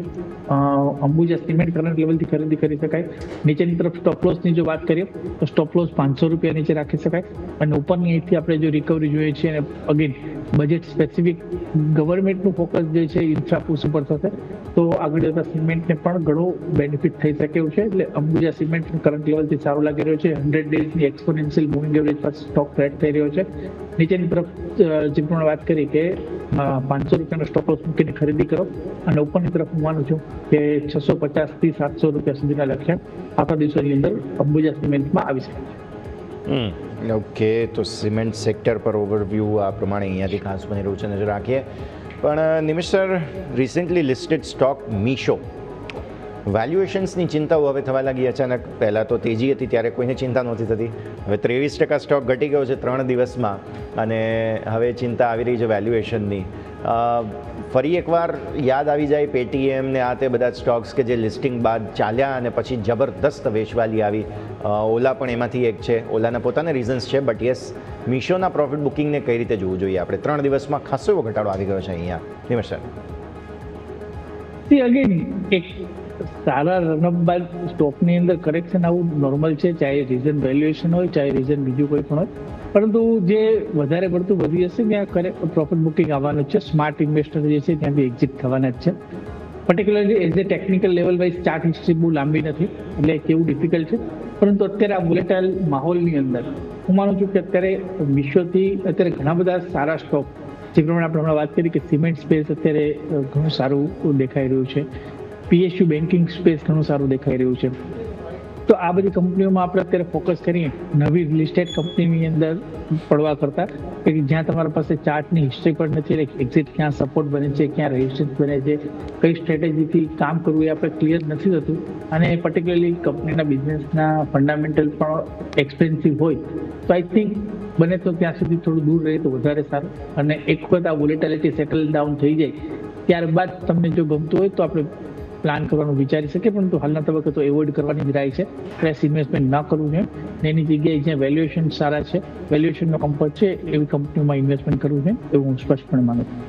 અંબુજા સિમેન્ટ કરંટ લેવલથી ખરીદી કરી શકાય. નીચેની તરફ સ્ટોપ લોસની જો વાત કરીએ તો સ્ટોપ લોસ 500 રૂપિયા નીચે રાખી શકાય, અને ઉપરની અહીંથી આપણે જો રિકવરી જોઈએ છીએ, અને અગેન બજેટ સ્પેસિફિક ગવર્મેન્ટનું ફોકસ જે છે ઇન્ફ્રા પુશ ઉપર થશે, તો આગળ જતા સિમેન્ટને પણ ઘણું બેનિફિટ થઈ શકે એવું છે. એટલે અંબુજા સિમેન્ટ કરંટ લેવલથી સારું લાગી રહ્યું છે. 100 ડેઝની એક્સપોનેન્શિયલ મૂવિંગ એવરેજ પર સ્ટોક ટ્રેડ થઈ રહ્યો છે. નીચેની તરફ જે પ્રમાણે વાત કરી કે 500 રૂપિયાનો સ્ટોપ લોસ મૂકીને ખરીદી કરો, અને ઉપરની તરફ હું માનું છું કે 650 થી 700 રૂપિયા સુધીના લક્ષ્યાંક આવતા દિવસોની અંદર અંબુજા સિમેન્ટમાં આવી શકે છે. ઓકે, તો સિમેન્ટ સેક્ટર પર ઓવરવ્યૂ આ પ્રમાણે અહીંયાથી ખાસ બની રહ્યું છે, નજર રાખીએ. પણ Nimish sir, recently listed stock Meesho, વેલ્યુએશન્સની ચિંતાઓ હવે થવા લાગી અચાનક. પહેલાં તો તેજી હતી ત્યારે કોઈને ચિંતા નહોતી થતી, હવે 23% સ્ટોક ઘટી ગયો છે 3 દિવસમાં, અને હવે ચિંતા આવી રહી છે વેલ્યુએશનની. ફરી એકવાર યાદ આવી જાય પેટીએમ ને આ તે બધા સ્ટોક્સ કે જે લિસ્ટિંગ બાદ ચાલ્યા અને પછી જબરદસ્ત વેચવાલી આવી. ઓલા પણ એમાંથી એક છે. ઓલાના પોતાના રીઝન્સ છે, બટ યસ, મીશોના પ્રોફિટ બુકિંગને કઈ રીતે જોવું જોઈએ આપણે? 3 દિવસમાં ખાસો એવો ઘટાડો આવી ગયો છે અહીંયા. નિમેશ સર, અગેન એક સારા રનઅપ બાદ સ્ટોકની અંદર કરેક્શન આવું નોર્મલ છે, ચાહે રીઝન વેલ્યુએશન હોય, ચાહે રીઝન બીજું કોઈ પણ હોય. પરંતુ જે વધારે પડતું વધી હશે ત્યાં પ્રોફિટ બુકિંગ આવવાનું છે. સ્માર્ટ ઇન્વેસ્ટર જે છે ત્યાંથી એક્ઝિટ થવાના જ છે. Particularly as a technical level wise chart history બહુ લાંબી નથી, એટલે કેવું ડિફિકલ્ટ છે. પરંતુ અત્યારે આ વોલેટાઇલ માહોલની અંદર હું માનું છું કે અત્યારે વિશ્વથી અત્યારે ઘણા બધા સારા સ્ટોક, જે પ્રમાણે આપણે હમણાં વાત કરી કે સિમેન્ટ સ્પેસ અત્યારે ઘણું સારું દેખાઈ રહ્યું છે, PSU બેન્કિંગ સ્પેસ ઘણું સારું દેખાઈ રહ્યું છે. તો આ બધી કંપનીઓમાં આપણે અત્યારે ફોકસ કરીએ નવી લિસ્ટેડ કંપનીની અંદર પડવા કરતાં, કે જ્યાં તમારા પાસે ચાર્ટની હિસ્ટ્રી પણ નથી, એટલે એક્ઝિટ ક્યાં સપોર્ટ બને છે, ક્યાં રેઝિસ્ટન્સ બને છે, કઈ સ્ટ્રેટેજીથી કામ કરવું એ આપણે ક્લિયર નથી થતું, અને પર્ટિક્યુલરલી કંપનીના બિઝનેસના ફંડામેન્ટલ પણ એક્સપેન્સિવ હોય, તો આઈ થિંક બને તો ત્યાં સુધી થોડું દૂર રહે તો વધારે સારું. અને એક વખત આ વોલેટિલિટી સેટલ ડાઉન થઈ જાય ત્યારબાદ તમને જો ગમતું હોય તો આપણે પ્લાન કરવાનું વિચારી શકે, પરંતુ હાલના તબક્કે તો એવોઇડ કરવાની જ રાય છે. ફ્રેશ ઇન્વેસ્ટમેન્ટ ન કરવું છે, એની જગ્યાએ જ્યાં વેલ્યુએશન સારા છે, વેલ્યુએશનનો કમ્ફર્ટ છે એવી કંપનીઓમાં ઇન્વેસ્ટમેન્ટ કરવું છે એવું હું સ્પષ્ટપણે માનું છું.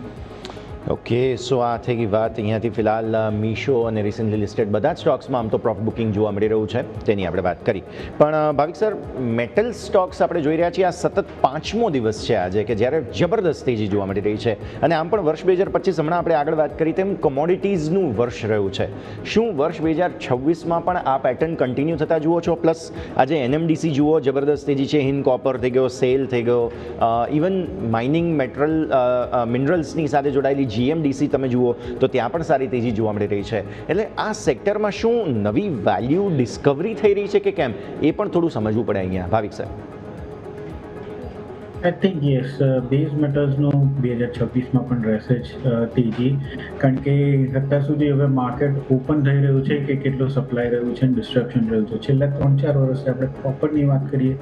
ઓકે, સો આ થઈ ગઈ વાત અહીંયાથી. ફિલહાલ મીશો અને રિસેન્ટલી લિસ્ટેડ બધા જ સ્ટોક્સમાં આમ તો પ્રોફિટ બુકિંગ જોવા મળી રહ્યું છે, તેની આપણે વાત કરી. પણ ભાવિક સર, મેટલ સ્ટોક્સ આપણે જોઈ રહ્યા છીએ, આ સતત 5મો દિવસ છે આજે કે જ્યારે જબરદસ્ત તેજી જોવા મળી રહી છે. અને આમ પણ વર્ષ 2025 હમણાં આપણે આગળ વાત કરી તેમ કોમોડિટીઝનું વર્ષ રહ્યું છે. શું વર્ષ 2026માં પણ આ પેટર્ન કન્ટિન્યુ થતા જુઓ છો? પ્લસ આજે NMDC જુઓ, જબરદસ્ત તેજી છે. હિન્દ કોપર થઈ ગયો, સેલ થઈ ગયો, ઇવન માઇનિંગ મિનરલ્સની સાથે જોડાયેલી GMDC તમે જુઓ તો ત્યાં પણ સારી તેજી જોવા મળી રહી છે. એટલે આ સેક્ટરમાં શું નવી વેલ્યુ ડિસ્કવરી થઈ રહી છે કે કેમ, એ પણ થોડું સમજવું પડે અહીંયા, Bhavik sir. I think yes, base મેટલ્સનું 2026માં પણ રહેશે જ તેજી, કારણ કે અત્યાર સુધી હવે માર્કેટ ઓપન થઈ રહ્યું છે કે કેટલું સપ્લાય રહ્યું છે, ડિસ્ટ્રક્શન રહ્યું છે. છેલ્લા 3-4 વર્ષથી આપણે કોપરની વાત કરીએ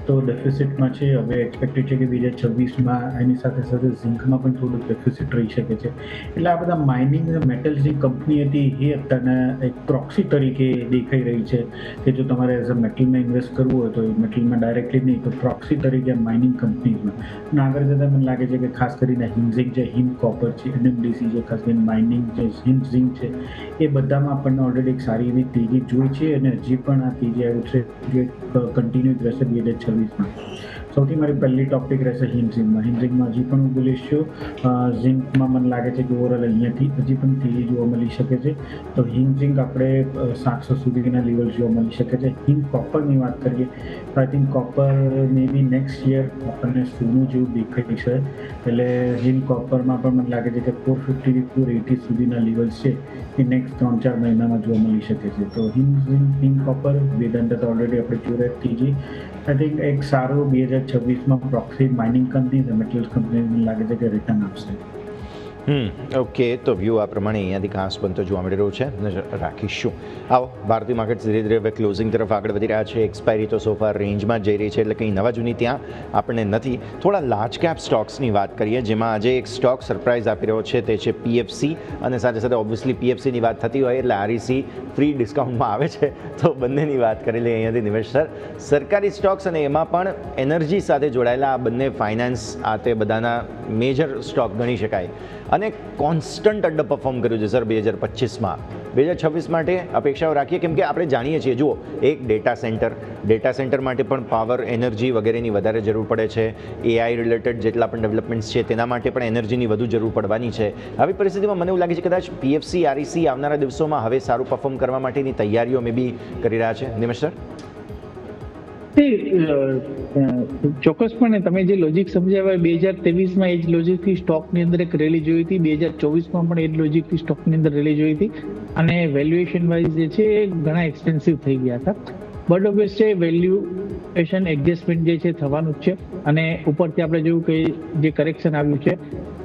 તો ડેફિસિટમાં છે. હવે એક્સપેક્ટેડ છે કે 2026માં એની સાથે સાથે ઝિંકમાં પણ થોડું ડેફિસિટ રહી શકે છે. એટલે આ બધા માઇનિંગ મેટલ્સની કંપની હતી એ અત્યારના એક પ્રોક્સી તરીકે દેખાઈ રહી છે કે જો તમારે એઝ અ મેટલમાં ઇન્વેસ્ટ કરવું હોય તો મેટલમાં ડાયરેક્ટલી નહીં તો પ્રોક્સી તરીકે માઇનિંગ કંપનીઝમાં. અને આગળ જતાં મને લાગે છે કે ખાસ કરીને હિન્ઝિંક છે, હિન્દ કોપર છે, NMDC છે, ખાસ કરીને માઇનિંગ છે, હિન્દ ઝિંક છે, એ બધામાં આપણને ઓલરેડી એક સારી એવી તેજી જોઈ છે અને હજી પણ આ તેજી આવ્યું છે જે કન્ટિન્યુ રહેશે 2026માં. સૌથી મારી પહેલી ટોપિક રહેશે હિન્ઝિંકમાં. હિન્ઝિંકમાં હજી પણ હું બોલીશ છું. ઝિંકમાં મને લાગે છે કે ઓવરઓલ અહીંયાથી હજી પણ તેજી જોવા મળી શકે છે. તો હિન્ઝિંક આપણે 700 સુધીના લેવલ જોવા મળી શકે છે. હિન્દ કોપરની વાત કરીએ તો I think copper may be next year આપણને સોનું જેવું દેખાય છે. એટલે હિન્દ કોપરમાં પણ મને લાગે છે કે 450 થી 480 સુધીના લેવલ્સ છે એ નેક્સ્ટ 3-4 મહિનામાં જોવા મળી શકે છે. તો હિન્દ કોપર, વેદાંત તો ઓલરેડી આપણે જોઈ તેજી. આઈ થિંક એક સારું 2026માં proxy mining company, metals company મને લાગે છે કે રિટર્ન આપશે. ઓકે, તો વ્યૂ આ પ્રમાણે અહીંયાથી ખાસ બનતો જોવા મળી રહ્યું છે, નજર રાખીશું. આવો, ભારતીય માર્કેટ ધીરે ધીરે હવે ક્લોઝિંગ તરફ આગળ વધી રહ્યા છે. એક્સપાયરી તો સોફા રેન્જમાં જઈ રહી છે, એટલે કંઈ નવા જૂની ત્યાં આપણને નથી. થોડા લાર્જ કેપ સ્ટોક્સની વાત કરીએ, જેમાં આજે એક સ્ટોક સરપ્રાઇઝ આપી રહ્યો છે, તે છે PFC. અને સાથે સાથે ઓબ્વિયસલી PFCની વાત થતી હોય એટલે REC ફ્રી ડિસ્કાઉન્ટમાં આવે છે, તો બંનેની વાત કરી લઈએ અહીંયાથી નિમેશ સર. સરકારી સ્ટોક્સ અને એમાં પણ એનર્જી સાથે જોડાયેલા આ બંને ફાઇનાન્સ, આ તે બધાના મેજર સ્ટોક ગણી શકાય અને કોન્સ્ટન્ટ અંડર પરફોર્મ કર્યું છે સર 2025માં. 2026 માટે અપેક્ષાઓ રાખીએ, કેમ કે આપણે જાણીએ છીએ, જુઓ, એક ડેટા સેન્ટર માટે પણ પાવર, એનર્જી વગેરેની વધારે જરૂર પડે છે. AI રિલેટેડ જેટલા પણ ડેવલપમેન્ટ્સ છે તેના માટે પણ એનર્જીની વધુ જરૂર પડવાની છે. આવી પરિસ્થિતિમાં મને એવું લાગે છે કદાચ PFC, REC આવનારા દિવસોમાં હવે સારું પરફોર્મ કરવા માટેની તૈયારીઓ મે બી કરી રહ્યા છે. નિમેશ સર, ચોક્કસપણે તમે જે લોજિક સમજાવ્યા 2023માં એ જ લોજિકથી સ્ટોકની અંદર એક રેલી જોઈ હતી, 2024માં પણ એ જ લોજિકથી સ્ટોકની અંદર રેલી જોઈ હતી. અને વેલ્યુએશન વાઇઝ જે છે એ ઘણા એક્સપેન્સિવ થઈ ગયા હતા. બટ ઓબ્વિયસ છે વેલ્યુએશન એડજસ્ટમેન્ટ જે છે થવાનું જ છે. અને ઉપરથી આપણે જોયું કે જે કરેક્શન આવ્યું છે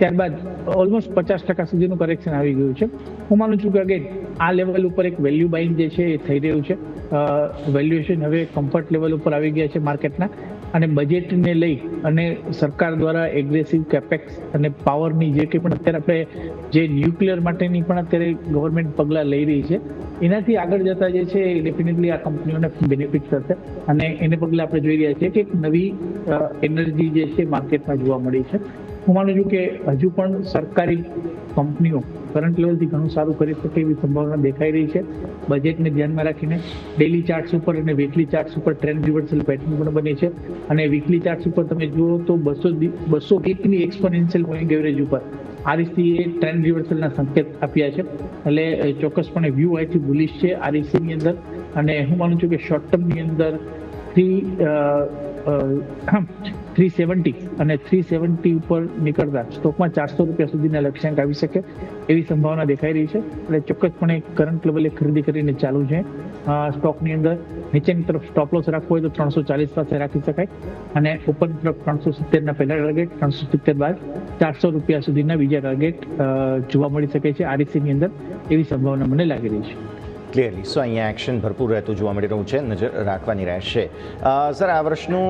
ત્યારબાદ ઓલમોસ્ટ 50% સુધીનું કરેક્શન આવી ગયું છે. હું માનું છું કે અગેન આ લેવલ ઉપર એક વેલ્યુ બાઇંગ જે છે એ થઈ રહ્યું છે. વેલ્યુએશન હવે કમ્ફર્ટ લેવલ ઉપર આવી ગયા છે માર્કેટના. અને બજેટને લઈ અને સરકાર દ્વારા એગ્રેસિવ કેપેક્સ અને પાવરની જે કંઈ પણ અત્યારે આપણે જે ન્યુક્લિયર માટેની પણ અત્યારે ગવર્મેન્ટ પગલાં લઈ રહી છે, એનાથી આગળ જતા જે છે એ ડેફિનેટલી આ કંપનીઓને બેનિફિટ થશે. અને એને પગલે આપણે જોઈ રહ્યા છીએ કે એક નવી એનર્જી જે છે માર્કેટમાં જોવા મળી છે. હું માનું છું કે હજુ પણ સરકારી કંપનીઓ કરંટ લેવલથી ઘણું સારું કરી શકે એવી સંભાવના દેખાઈ રહી છે. બજેટને ધ્યાનમાં રાખીને ડેલી ચાર્ટ્સ ઉપર અને વીકલી ચાર્ટ્સ ઉપર ટ્રેન્ડ રિવર્સલ પેટર્ન પણ બની છે. અને વીકલી ચાર્ટ્સ ઉપર તમે જુઓ તો 201ની એક્સપોનેન્શિયલ મૂવિંગ એવરેજ ઉપર REC એ ટ્રેન્ડ રિવર્સલના સંકેત આપ્યા છે. એટલે ચોક્કસપણે વ્યૂ અહીંથી બુલિશ છે RECની અંદર. અને હું માનું છું કે શોર્ટ ટર્મની અંદર 370 અને 370 ઉપર નીકળતા સ્ટોકમાં 400 રૂપિયા સુધીના લક્ષ્યાંક આવી શકે એવી સંભાવના દેખાઈ રહી છે. એટલે ચોક્કસપણે કરંટ લેવલે ખરીદી કરીને ચાલુ છે સ્ટોકની અંદર. નીચેની તરફ સ્ટોપ લોસ રાખવો હોય તો 340 પાસે રાખી શકાય. અને ઉપર તરફ 370ના પહેલા ટાર્ગેટ, 370 બાદ 400 રૂપિયા સુધીના બીજા ટાર્ગેટ જોવા મળી શકે છે RECની અંદર એવી સંભાવના મને લાગી રહી છે. ક્લિયરલી. સો અહીંયા એક્શન ભરપૂર રહેતું જોવા મળી રહ્યું છે, નજર રાખવાની રહેશે. સર, આ વર્ષનું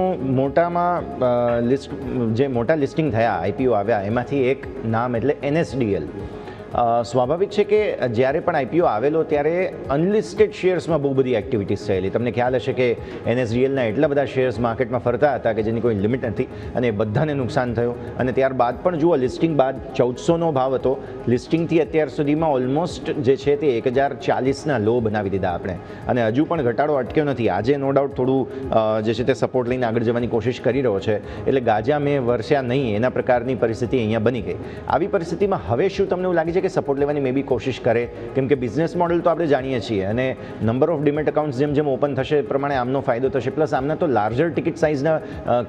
મોટા લિસ્ટિંગ થયા, IPO આવ્યા, એમાંથી એક નામ એટલે NSDL. સ્વાભાવિક છે કે જ્યારે પણ આઈપીઓ આવેલો ત્યારે અનલિસ્ટેડ શેર્સમાં બહુ બધી એક્ટિવિટીઝ થયેલી. તમને ખ્યાલ હશે કે NSDLના એટલા બધા શેર્સ માર્કેટમાં ફરતા હતા કે જેની કોઈ લિમિટ નથી અને બધાને નુકસાન થયું. અને ત્યારબાદ પણ જુઓ, લિસ્ટિંગ બાદ 1400નો ભાવ હતો. લિસ્ટિંગથી અત્યાર સુધીમાં ઓલમોસ્ટ જે છે તે 1040ના લો બનાવી દીધા આપણે, અને હજુ પણ ઘટાડો અટક્યો નથી. આજે નો ડાઉટ થોડું જે છે તે સપોર્ટ લઈને આગળ જવાની કોશિશ કરી રહ્યો છે, એટલે ગાજા મેં વરસ્યા નહીં એના પ્રકારની પરિસ્થિતિ અહીંયા બની ગઈ. આવી પરિસ્થિતિમાં હવે શું તમને એવું લાગે છે કે સપોર્ટ લેવાની મે બી કોશિશ કરે? કેમ કે બિઝનેસ મોડલ તો આપણે જાણીએ છીએ, અને નંબર ઓફ ડીમેટ એકાઉન્ટ્સ જેમ જેમ ઓપન થશે એ પ્રમાણે આમનો ફાયદો થશે, પ્લસ આમના તો લાર્જર ટિકિટ સાઇઝના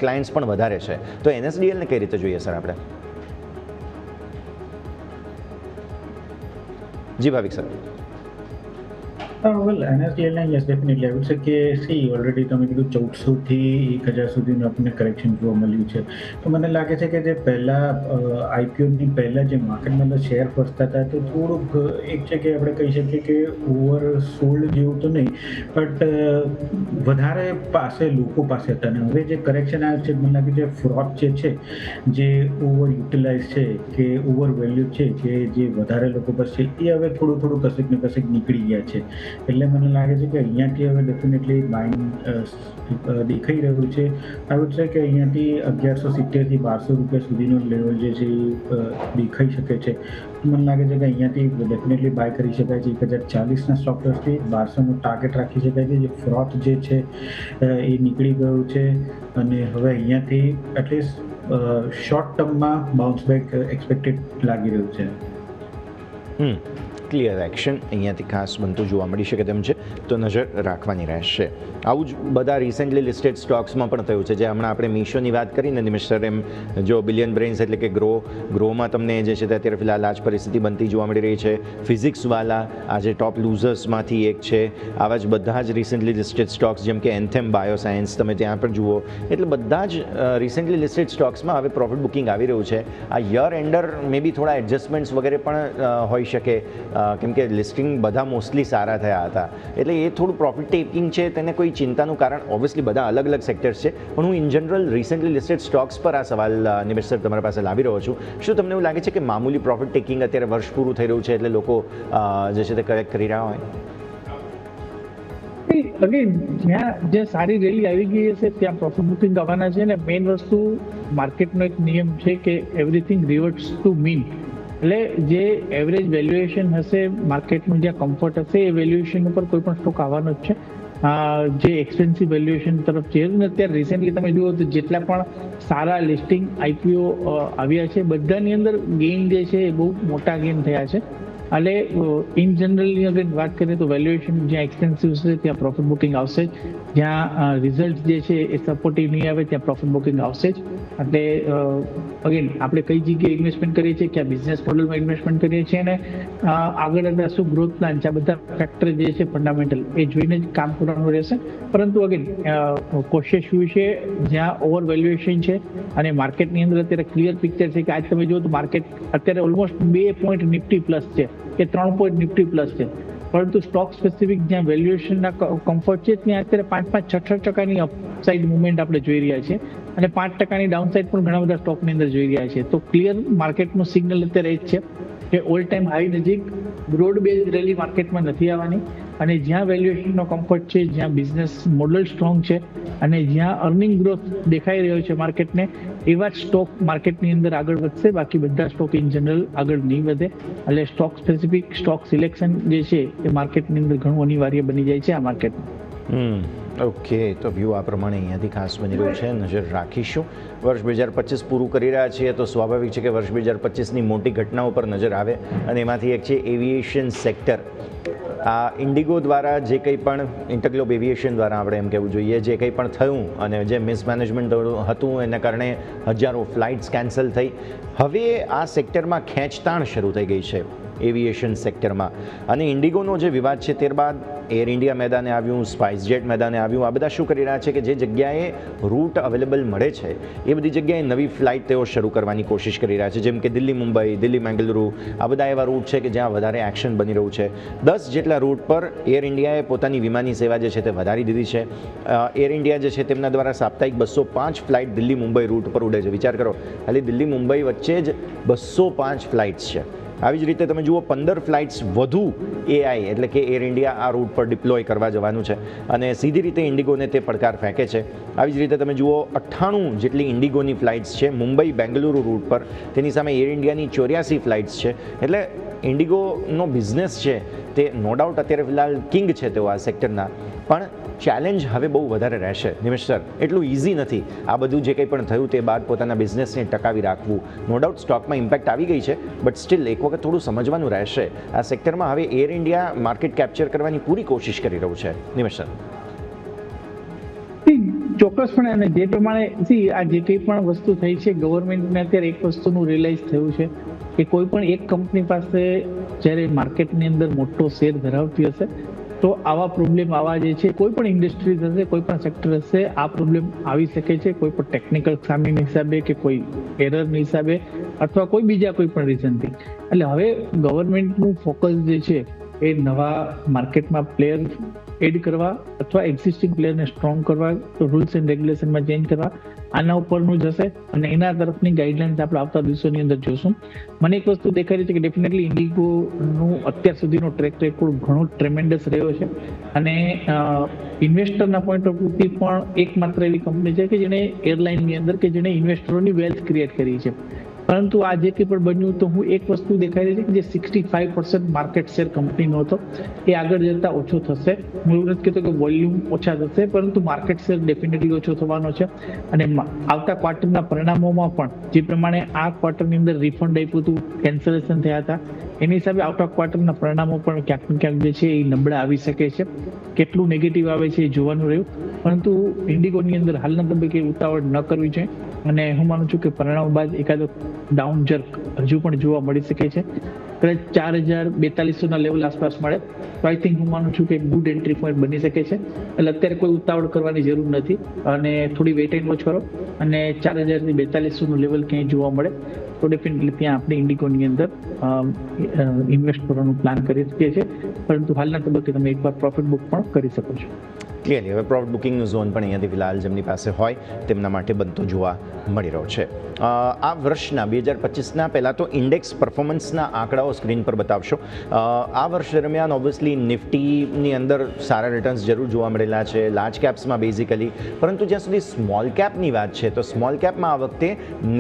ક્લાયન્ટ્સ પણ વધારે છે. તો NSDLને કઈ રીતે જોઈએ સર આપણે? જી Bhavik sir. Well NSDL yes definitely I would say કે સી ઓલરેડી તમે કીધું 1400 થી 1000 સુધીનું આપણને કરેક્શન જોવા મળ્યું છે. તો મને લાગે છે કે જે પહેલાં આઈપીઓની પહેલાં જે માર્કેટમાં શેર ફરતા હતા તો થોડુંક એક છે કે આપણે કહી શકીએ કે ઓવર સોલ્ડ જેવું તો નહીં, બટ વધારે પાસે લોકો પાસે હતા. અને હવે જે કરેક્શન આવ્યું છે મને લાગે છે ફ્રોડ છે જે ઓવર યુટિલાઇઝ છે કે ઓવર વેલ્યુ છે જે વધારે લોકો પાસે એ હવે થોડું થોડું કશેક ને કશેક નીકળી ગયા છે. એટલે મને લાગે છે કે અહીંયાથી હવે ડેફિનેટલી બાઇંગ દેખાઈ રહ્યું છે. આઈ વુડ સે કે અહીંયાથી 1170 થી 1200 રૂપિયા સુધીનો લેવલ જે છે દેખાઈ શકે છે. મને લાગે છે કે અહીંયાથી ડેફિનેટલી બાય કરી શકાય છે. 1040ના સ્ટોપ લોસથી 1200નો ટાર્ગેટ રાખી શકાય છે. જે ફ્રોથ જે છે એ નીકળી ગયું છે, અને હવે અહીંયાથી એટલીસ્ટ શોર્ટ ટર્મમાં બાઉન્સ બેક એક્સપેક્ટેડ લાગી રહ્યું છે. ક્લિયર એક્શન અહીંયાથી ખાસ બનતું જોવા મળી શકે તેમ છે, તો નજર રાખવાની રહેશે. આવું જ બધા રિસેન્ટલી લિસ્ટેડ સ્ટોક્સમાં પણ થયું છે. જે હમણાં આપણે મીશોની વાત કરીને નિમિષ સર, એમ જો બિલિયન બ્રેન્સ એટલે કે ગ્રોમાં તમને જે છે તે અત્યારે ફિલહાલ આ જ પરિસ્થિતિ બનતી જોવા મળી રહી છે. ફિઝિક્સવાલા આજે ટોપ લૂઝર્સમાંથી એક છે. આવા જ બધા જ રિસેન્ટલી લિસ્ટેડ સ્ટોક્સ જેમ કે એન્થેમ બાયોસાયન્સ તમે ત્યાં પણ જુઓ. એટલે બધા જ રિસેન્ટલી લિસ્ટેડ સ્ટોક્સમાં હવે પ્રોફિટ બુકિંગ આવી રહ્યું છે. આ યર એન્ડર મે બી થોડા એડજસ્ટમેન્ટ્સ વગેરે પણ હોઈ શકે, કેમ કે લિસ્ટિંગ બધા મોસ્ટલી સારા થયા હતા, એટલે એ થોડું પ્રોફિટ ટેકિંગ છે તેને કોઈ ચિંતાનું કારણ ઓબ્વિયસલી બધા અલગ અલગ સેક્ટર્સ છે. પણ હું in general recently listed stocks પર આ સવાલ નિમિષ સર તમારા પાસે લાવી રહ્યો છું. શું તમને એવું લાગે છે કે મામૂલી પ્રોફિટ ટેકિંગ અત્યારે વર્ષ પૂરું થઈ રહ્યું છે એટલે લોકો જે છે તે કરેક્ટ કરી રહ્યા હોય? અગેન જ્યાં જે સારી રેલી આવી ગઈ હશે ત્યાં પ્રોફિટ બુકિંગ આવવાના છે. અને મેઇન વસ્તુ માર્કેટનો એક નિયમ છે કે એવરીથિંગ રિવર્ટ્સ ટુ મીન. એટલે જે એવરેજ વેલ્યુએશન હશે માર્કેટનું, જ્યાં કમ્ફર્ટ હશે એ વેલ્યુએશન ઉપર કોઈ પણ સ્ટોક આવવાનો જ છે. જે એક્સપેન્સિવ વેલ્યુએશન તરફ છે, અને અત્યારે રિસેન્ટલી તમે જુઓ તો જેટલા પણ સારા લિસ્ટિંગ આઈપીઓ આવ્યા છે બધાની અંદર ગેઇન જે છે એ બહુ મોટા ગેઇન થયા છે. એટલે ઇન જનરલી અગર વાત કરીએ તો વેલ્યુએશન જ્યાં એક્સપેન્સિવ છે ત્યાં પ્રોફિટ બુકિંગ આવશે જ. જ્યાં રિઝલ્ટ જે છે એ સપોર્ટિવ નહીં આવે ત્યાં પ્રોફિટ બુકિંગ આવશે જ. એટલે અગેન આપણે કઈ જગ્યાએ ઇન્વેસ્ટમેન્ટ કરીએ છીએ, ક્યાં બિઝનેસ મોડલમાં ઇન્વેસ્ટમેન્ટ કરીએ છીએ, અને આગળ શું ગ્રોથ પ્લાન છે, આ બધા ફેક્ટર જે છે ફંડામેન્ટલ એ જોઈને જ કામ કરવાનું રહેશે. પરંતુ અગેન કોશિશ શું છે, જ્યાં ઓવર વેલ્યુએશન છે અને માર્કેટની અંદર અત્યારે ક્લિયર પિક્ચર છે કે આજ તમે જુઓ તો માર્કેટ અત્યારે ઓલમોસ્ટ 2 પોઈન્ટ નિફ્ટી પ્લસ છે કે 3 પોઈન્ટ નિફ્ટી પ્લસ છે. પરંતુ સ્ટોક સ્પેસિફિક જ્યાં વેલ્યુએશનના કમ્ફર્ટ છે ત્યાં અત્યારે 5-6% અપસાઇડ મુવમેન્ટ આપણે જોઈ રહ્યા છીએ, અને 5% ડાઉનસાઇડ પણ ઘણા બધા સ્ટોકની અંદર જોઈ રહ્યા છીએ. તો ક્લિયર માર્કેટનું સિગ્નલ અત્યારે એ જ છે કે ઓલ ટાઈમ હાઈ નજીક બ્રોડ બેઝ રેલી માર્કેટમાં નથી આવવાની. અને જ્યાં વેલ્યુએશનનો કમ્ફર્ટ છે, જ્યાં બિઝનેસ મોડલ સ્ટ્રોંગ છે અને જ્યાં અર્નિંગ ગ્રોથ દેખાઈ રહ્યો છે માર્કેટને, એવા જ સ્ટોક માર્કેટની અંદર આગળ વધશે. બાકી બધા સ્ટોક ઇન જનરલ આગળ નહીં વધે. એટલે સ્ટોક સ્પેસિફિક સ્ટોક સિલેક્શન જે છે એ માર્કેટની અંદર ઘણું અનિવાર્ય બની જાય છે આ માર્કેટમાં. ઓકે, તો વ્યૂ આ પ્રમાણે અહીંયાથી ખાસ બની રહ્યું છે, નજર રાખીશું. વર્ષ 2025 પૂરું કરી રહ્યા છીએ તો સ્વાભાવિક છે કે વર્ષ 2025ની મોટી ઘટનાઓ પર નજર આવે, અને એમાંથી એક છે એવિએશન સેક્ટર. આ ઇન્ડિગો દ્વારા જે કંઈ પણ ઇન્ટરગ્લોબ એવિએશન દ્વારા આપણે એમ કહેવું જોઈએ જે કંઈ પણ થયું અને જે મિસમેનેજમેન્ટ હતું એના કારણે હજારો ફ્લાઇટ્સ કેન્સલ થઈ. હવે આ સેક્ટરમાં ખેંચતાણ શરૂ થઈ ગઈ છે એવિએશન સેક્ટરમાં, અને ઇન્ડિગોનો જે વિવાદ છે ત્યારબાદ એર ઇન્ડિયા મેદાને આવ્યું, સ્પાઇસજેટ મેદાને આવ્યું. આ બધા શું કરી રહ્યા છે કે જે જગ્યાએ રૂટ અવેલેબલ મળે છે એ બધી જગ્યાએ નવી ફ્લાઇટ તેઓ શરૂ કરવાની કોશિશ કરી રહ્યા છે, જેમ કે દિલ્હી મુંબઈ, દિલ્હી મેંગલુરુ. આ બધા એવા રૂટ છે કે જ્યાં વધારે એક્શન બની રહ્યું છે. 10 જેટલા રૂટ પર એર ઇન્ડિયાએ પોતાની વિમાની સેવા જે છે તે વધારી દીધી છે. એર ઇન્ડિયા જે છે તેમના દ્વારા સાપ્તાહિક 205 ફ્લાઇટ દિલ્હી મુંબઈ રૂટ પર ઉડે છે. વિચાર કરો, ખાલી દિલ્હી મુંબઈ વચ્ચે જ 205 ફ્લાઇટ્સ છે. આવી જ રીતે તમે જુઓ 15 ફ્લાઇટ્સ વધુ AI એટલે કે એર ઇન્ડિયા આ રૂટ પર ડિપ્લોય કરવા જવાનું છે અને સીધી રીતે ઇન્ડિગોને તે પડકાર ફેંકે છે. આવી જ રીતે તમે જુઓ 98 જેટલી ઇન્ડિગોની ફ્લાઇટ્સ છે મુંબઈ બેંગલુરુ રૂટ પર, તેની સામે એર ઇન્ડિયાની 84 ફ્લાઇટ્સ છે. એટલે ઇન્ડિગોનો બિઝનેસ છે તે નો ડાઉટ અત્યારે ફિલહાલ કિંગ છે તેઓ આ સેક્ટરના, પણ ચેલેન્જ હવે બહુ વધારે રહેશે. નિમેશ સર, એટલું ઇઝી નથી આ બધું જે કંઈ પણ થયું તે બાદ પોતાના બિઝનેસને ટકાવી રાખવું. નો ડાઉટ સ્ટોકમાં ઇમ્પેક્ટ આવી ગઈ છે, બટ સ્ટીલ એક વખત થોડું સમજવાનું રહેશે. આ સેક્ટરમાં હવે એર ઇન્ડિયા માર્કેટ કેપ્ચર કરવાની પૂરી કોશિશ કરી રહ્યું છે. નિમેશ સર, ચોક્કસપણે, અને જે પ્રમાણે આ જે કંઈ પણ વસ્તુ થઈ છે, ગવર્મેન્ટને અત્યારે એક વસ્તુનું રિયલાઇઝ થયું છે કે કોઈ પણ એક કંપની પાસે જ્યારે માર્કેટની અંદર મોટો શેર ધરાવતી હશે તો આવા પ્રોબ્લેમ આવા જે છે કોઈ પણ ઇન્ડસ્ટ્રીઝ હશે, કોઈ પણ સેક્ટર હશે, આ પ્રોબ્લેમ આવી શકે છે. કોઈ પણ ટેકનિકલ ખામીના હિસાબે કે કોઈ એરરના હિસાબે અથવા કોઈ બીજા કોઈ પણ રીઝનથી. એટલે હવે ગવર્મેન્ટનું ફોકસ જે છે એ નવા માર્કેટમાં પ્લેયર એડ કરવા અથવા એક્ઝિસ્ટિંગ પ્લેયરને સ્ટ્રોંગ કરવા, રૂલ્સ એન્ડ રેગ્યુલેશનમાં ચેન્જ કરવા, આના ઉપરનું જશે અને એના તરફની ગાઈડલાઇન્સ આપણે આવતા દિવસોની અંદર જોશું. મને એક વસ્તુ દેખાઈ રહી છે કે ડેફિનેટલી ઇન્ડિગોનું અત્યાર સુધીનો ટ્રેક રેકોર્ડ ઘણો ટ્રેમેન્ડસ રહ્યો છે અને ઇન્વેસ્ટરના પોઈન્ટ ઓફ વ્યૂથી પણ એકમાત્ર એવી કંપની છે કે જેણે એરલાઇનની અંદર કે જેણે ઇન્વેસ્ટરોની વેલ્થ ક્રિએટ કરી છે. પરંતુ આ જે કંઈ પણ બન્યું તો હું એક વસ્તુ દેખાઈ રહી છે કે જે 65% માર્કેટ શેર કંપનીનો હતો એ આગળ જતા ઓછો થશે. હું એવું નથી કહેતો કે વોલ્યુમ ઓછા થશે, પરંતુ માર્કેટ શેર ડેફિનેટલી ઓછો થવાનો છે. અને આવતા ક્વાર્ટરના પરિણામોમાં પણ જે પ્રમાણે આ ક્વાર્ટરની અંદર રિફંડ આપ્યું હતું, કેન્સલેશન થયા હતા, એની હિસાબે આવતા ક્વાર્ટરના પરિણામો પણ ક્યાંક ને ક્યાંક જે છે એ નબળા આવી શકે છે. કેટલું નેગેટિવ આવે છે એ જોવાનું રહ્યું, પરંતુ ઇન્ડિગોની અંદર હાલના તબક્કે ઉતાવળ ન કરવી જોઈએ અને હું માનું છું કે પરિણામ બાદ એકાદો ડાઉન જર્ક હજુ પણ જોવા મળી શકે છે. કદાચ 4,042 લેવલ આસપાસ મળે તો આઈ થિંક હું માનું છું કે ગુડ એન્ટ્રી પોઈન્ટ બની શકે છે. એટલે અત્યારે કોઈ ઉતાવળ કરવાની જરૂર નથી અને થોડી વેઇટ એન્ડ વોચ કરો અને 4,042 લેવલ ક્યાંય જોવા મળે તો ડેફિનેટલી ત્યાં આપણે ઇન્ડિગોની અંદર ઇન્વેસ્ટ કરવાનું પ્લાન કરી શકીએ છીએ. પરંતુ હાલના તબક્કે તમે એકવાર પ્રોફિટ બુક પણ કરી શકો છો. ક્લિયરલી હવે પ્રોફિટ બુકિંગનો ઝોન પણ અહીંયાથી ફિલહાલ જેમની પાસે હોય તેમના માટે બનતો જોવા મળી રહ્યો છે. આ વર્ષના 2025ના પહેલાં તો ઇન્ડેક્સ પરફોર્મન્સના આંકડાઓ સ્ક્રીન પર બતાવશો. આ વર્ષ દરમિયાન ઓબ્વિયસલી નિફ્ટીની અંદર સારા રિટર્ન્સ જરૂર જોવા મળેલા છે, લાર્જ કેપ્સમાં બેઝિકલી, પરંતુ જ્યાં સુધી સ્મોલ કેપની વાત છે તો સ્મોલ કેપમાં આ વખતે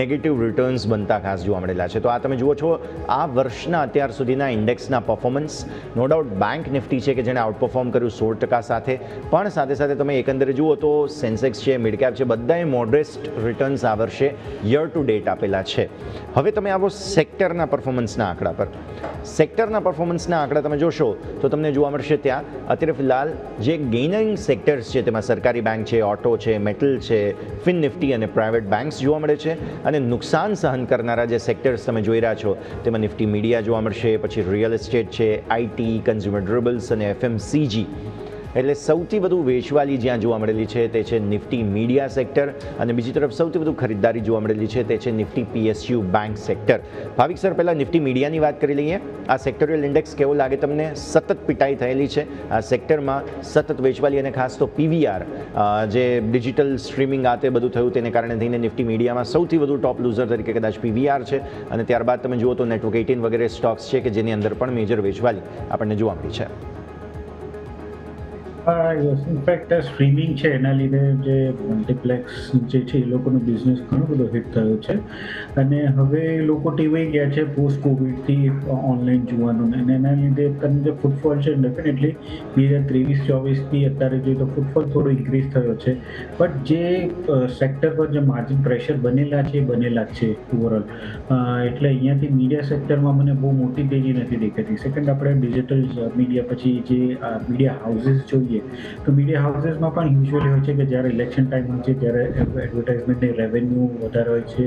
નેગેટિવ રિટર્ન્સ બનતા ખાસ જોવા મળેલા છે. તો આ તમે જુઓ છો આ વર્ષના અત્યાર સુધીના ઇન્ડેક્સના performance. No doubt bank Nifty છે કે જેણે આઉટપરફોર્મ કર્યું 16% સાથે, પણ સાથે સાથે તમે એકંદરે જુઓ તો સેન્સેક્સ છે, મિડ કેપ છે, બધાએ મોડરેસ્ટ રિટર્ન્સ આ વર્ષે યર ટુ ડેટ આપેલા છે. હવે તમે આવો સેક્ટરના પરફોર્મન્સના આંકડા પર. સેક્ટરના પરફોર્મન્સના આંકડા તમે જોશો તો તમને જોવા મળશે ત્યાં અત્યારે ફિલહાલ જે ગેઇનિંગ સેક્ટર્સ છે તેમાં સરકારી બેંક છે, ઓટો છે, મેટલ છે, ફિન નિફ્ટી અને પ્રાઇવેટ બેંક્સ જોવા મળે છે. અને નુકસાન સહન કરનારા જે સેક્ટર્સ તમે જોઈ રહ્યા છો તેમાં નિફ્ટી મીડિયા જોવા મળશે, પછી રિયલ એસ્ટેટ છે, IT, કન્ઝ્યુમર ડ્યુરેબલ્સ અને FMCG. એટલે સૌથી વધુ વેચવાલી જ્યાં જોવા મળેલી છે તે છે નિફ્ટી મીડિયા સેક્ટર અને બીજી તરફ સૌથી વધુ ખરીદદારી જોવા મળેલી છે તે છે નિફ્ટી PSU બેંક સેક્ટર. ભાવિક સર, પહેલાં નિફ્ટી મીડિયાની વાત કરી લઈએ. આ સેક્ટોરિયલ ઇન્ડેક્સ કેવો લાગે તમને? સતત પિટાઈ થયેલી છે આ સેક્ટરમાં, સતત વેચવાલી અને ખાસ તો PVR જે ડિજિટલ સ્ટ્રીમિંગ આ તે બધું થયું તેને કારણે થઈને નિફ્ટી મીડિયામાં સૌથી વધુ ટોપ લૂઝર તરીકે કદાચ PVR છે. અને ત્યારબાદ તમે જુઓ તો નેટવર્ક 18 વગેરે સ્ટોક્સ છે કે જેની અંદર પણ મેજર વેચવાલી આપણને જોવા મળી છે. યસ, ઇનફેક્ટ સ્ટ્રીમિંગ છે એના લીધે જે મલ્ટીપ્લેક્સ જે છે એ લોકોનો બિઝનેસ ઘણો બધો હિટ થયો છે અને હવે લોકો ટેવાઈ ગયા છે પોસ્ટ કોવિડથી ઓનલાઈન જોવાનું, અને એના લીધે તમને જે ફૂટફોલ છે ડેફિનેટલી 2023-24થી અત્યારે જોઈએ તો ફૂટફોલ થોડો ઇન્ક્રીઝ થયો છે. બટ જે સેક્ટર પર જે માર્જિન પ્રેશર બનેલા છે એ બનેલા જ છે ઓવરઓલ. એટલે અહીંયાથી મીડિયા સેક્ટરમાં મને બહુ મોટી તેજી નથી દેખાતી. સેકન્ડ, આપણે ડિજિટલ મીડિયા પછી જે મીડિયા હાઉસીસ જોઈએ તો મીડિયા હાઉસીસમાં પણ યુઝ્યુઅલી હોય છે કે જ્યારે ઇલેક્શન ટાઈમ હોય છે ત્યારે એડવર્ટાઇઝમેન્ટની રેવન્યુ વધારે હોય છે,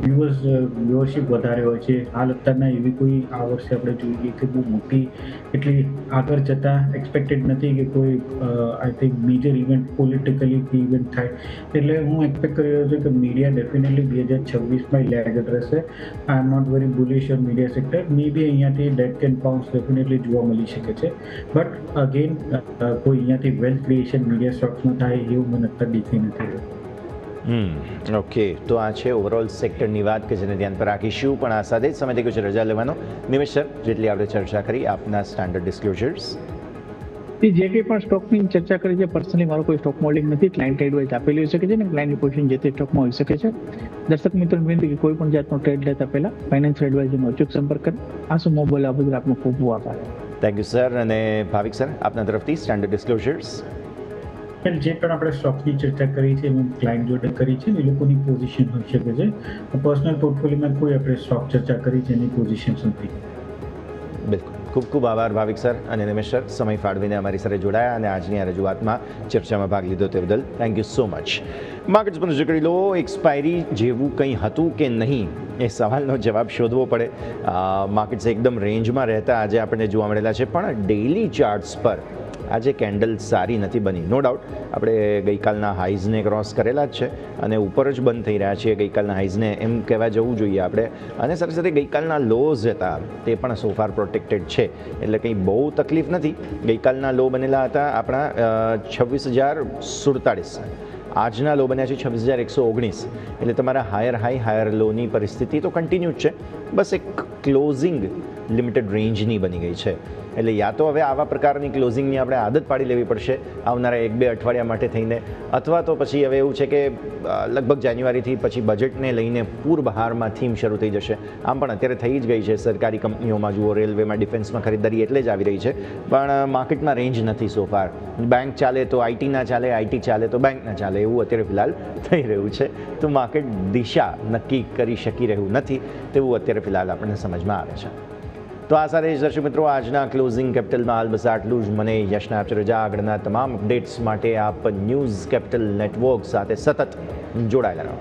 વ્યુઅરશિપ વધારે હોય છે. હાલ અત્યારના એવી કોઈ આ વર્ષે આપણે જોઈએ કે બહુ મોટી એટલી આગળ જતાં એક્સપેક્ટેડ નથી કે કોઈ I think major event politically event થાય. એટલે હું એક્સપેક્ટ કરી રહ્યો છું કે મીડિયા ડેફિનેટલી 2026માં લેગડ રહેશે. I am not very bullish on media sector. May be અહીંયાથી ડેટ કેન બાઉન્સ ડેફિનેટલી જોવા મળી શકે છે. બટ અગેન કોઈ અહીંયાથી વેલ્થ ક્રિએશન મીડિયા સ્ટોક્સમાં થાય એવું મને અત્યારે દેખાઈ નથી રહ્યું. ઓકે, તો આ છે ઓવરઓલ સેક્ટરની વાત કે જેને ધ્યાન પર રાખીશું, પણ આ સાથે જ સમય થઈ ગયો છે રજા લેવાનો. નિમેશ સર, જેટલી આપણે ચર્ચા કરી આપના સ્ટાન્ડર્ડ ડિસ્ક્લોઝર્સ. જે કંઈ પણ સ્ટોકની ચર્ચા કરી છે, પર્સનલી મારો કોઈ સ્ટોક હોલ્ડિંગ નથી. ક્લાયન્ટ એડવાઇસ આપેલી હોઈ શકે છે ને ક્લાયન્ટની પોઝિશન જે તે સ્ટોકમાં હોઈ શકે છે. દર્શક મિત્રોને વિનંતી કે કોઈ પણ જાતનો ટ્રેડ લેતા પહેલા ફાઇનાન્શિયલ એડવાઇઝરનો અચૂક સંપર્ક કરે. આ શું મોબાઈલ આ બદલ આપનો ખૂબ ખૂબ આભાર. Thank you sir. અને ભાવિક સર, આપના તરફથી સ્ટાન્ડર્ડ ડિસ્ક્લોઝર્સ. જે પણ આપણે સ્ટોકની ચર્ચા કરી છે એમાં ક્લાયન્ટ જોડે કરી છે એ લોકોની પોઝિશન હોઈ શકે છે. પર્સનલ પોર્ટફોલિયોમાં કોઈ આપણે સ્ટોક ચર્ચા કરી છે એની પોઝિશન નથી. બિલકુલ. ખૂબ ખૂબ આભાર ભાવિક સર અને નિમેશ સર, સમય ફાળવીને અમારી સાથે જોડાયા અને આજની આ રજૂઆતમાં ચર્ચામાં ભાગ લીધો તે બદલ thank you so much. Markets પર નજર કરી લો. એક્સપાયરી જેવું કંઈ હતું કે નહીં એ સવાલનો જવાબ શોધવો પડે. માર્કેટ્સ એકદમ રેન્જમાં રહેતા આજે આપણને જોવા મળેલા છે, પણ ડેઇલી ચાર્ટ્સ પર આજે કેન્ડલ સારી નથી બની. નો ડાઉટ આપણે ગઈકાલના હાઈઝને ક્રોસ કરેલા જ છે અને ઉપર જ બંધ થઈ રહ્યા છીએ ગઈકાલના હાઈઝને, એમ કહેવા જવું જોઈએ આપણે. અને સાથે સાથે ગઈકાલના લોઝ હતા તે પણ સોફાર પ્રોટેક્ટેડ છે, એટલે કંઈ બહુ તકલીફ નથી. ગઈકાલના લો બનેલા હતા આપણા 26,047. આજના લો બન્યા છે 26,119. એટલે તમારા હાયર હાઈ હાયર લોની પરિસ્થિતિ તો કન્ટિન્યુ જ છે, બસ એક ક્લોઝિંગ લિમિટેડ રેન્જની બની ગઈ છે. એટલે યા તો હવે આવા પ્રકારની ક્લોઝિંગની આપણે આદત પાડી લેવી પડશે આવનારા 1-2 અઠવાડિયા માટે થઈને, અથવા તો પછી હવે એવું છે કે લગભગ જાન્યુઆરીથી પછી બજેટને લઈને પૂરબહારમાં થીમ શરૂ થઈ જશે. આમ પણ અત્યારે થઈ જ ગઈ છે. સરકારી કંપનીઓમાં જુઓ, રેલવેમાં, ડિફેન્સમાં ખરીદારી એટલે જ આવી રહી છે, પણ માર્કેટમાં રેન્જ નથી સોફાર. બેંક ચાલે તો આઈટી ના ચાલે, આઈટી ચાલે તો બેંક ના ચાલે, એવું અત્યારે ફિલહાલ થઈ રહ્યું છે. તો માર્કેટ દિશા નક્કી કરી શકી રહ્યું નથી તેવું અત્યારે ફિલહાલ આપણને સમજમાં આવે છે. તો આ સાથે જ દર્શક મિત્રો, આજના ક્લોઝિંગ કેપિટલમાં હાલ બસ આટલું જ. મને યશના આપશે રજા. આગળના તમામ અપડેટ્સ માટે આપ ન્યૂઝ કેપિટલ નેટવર્ક સાથે સતત જોડાયેલા રહો.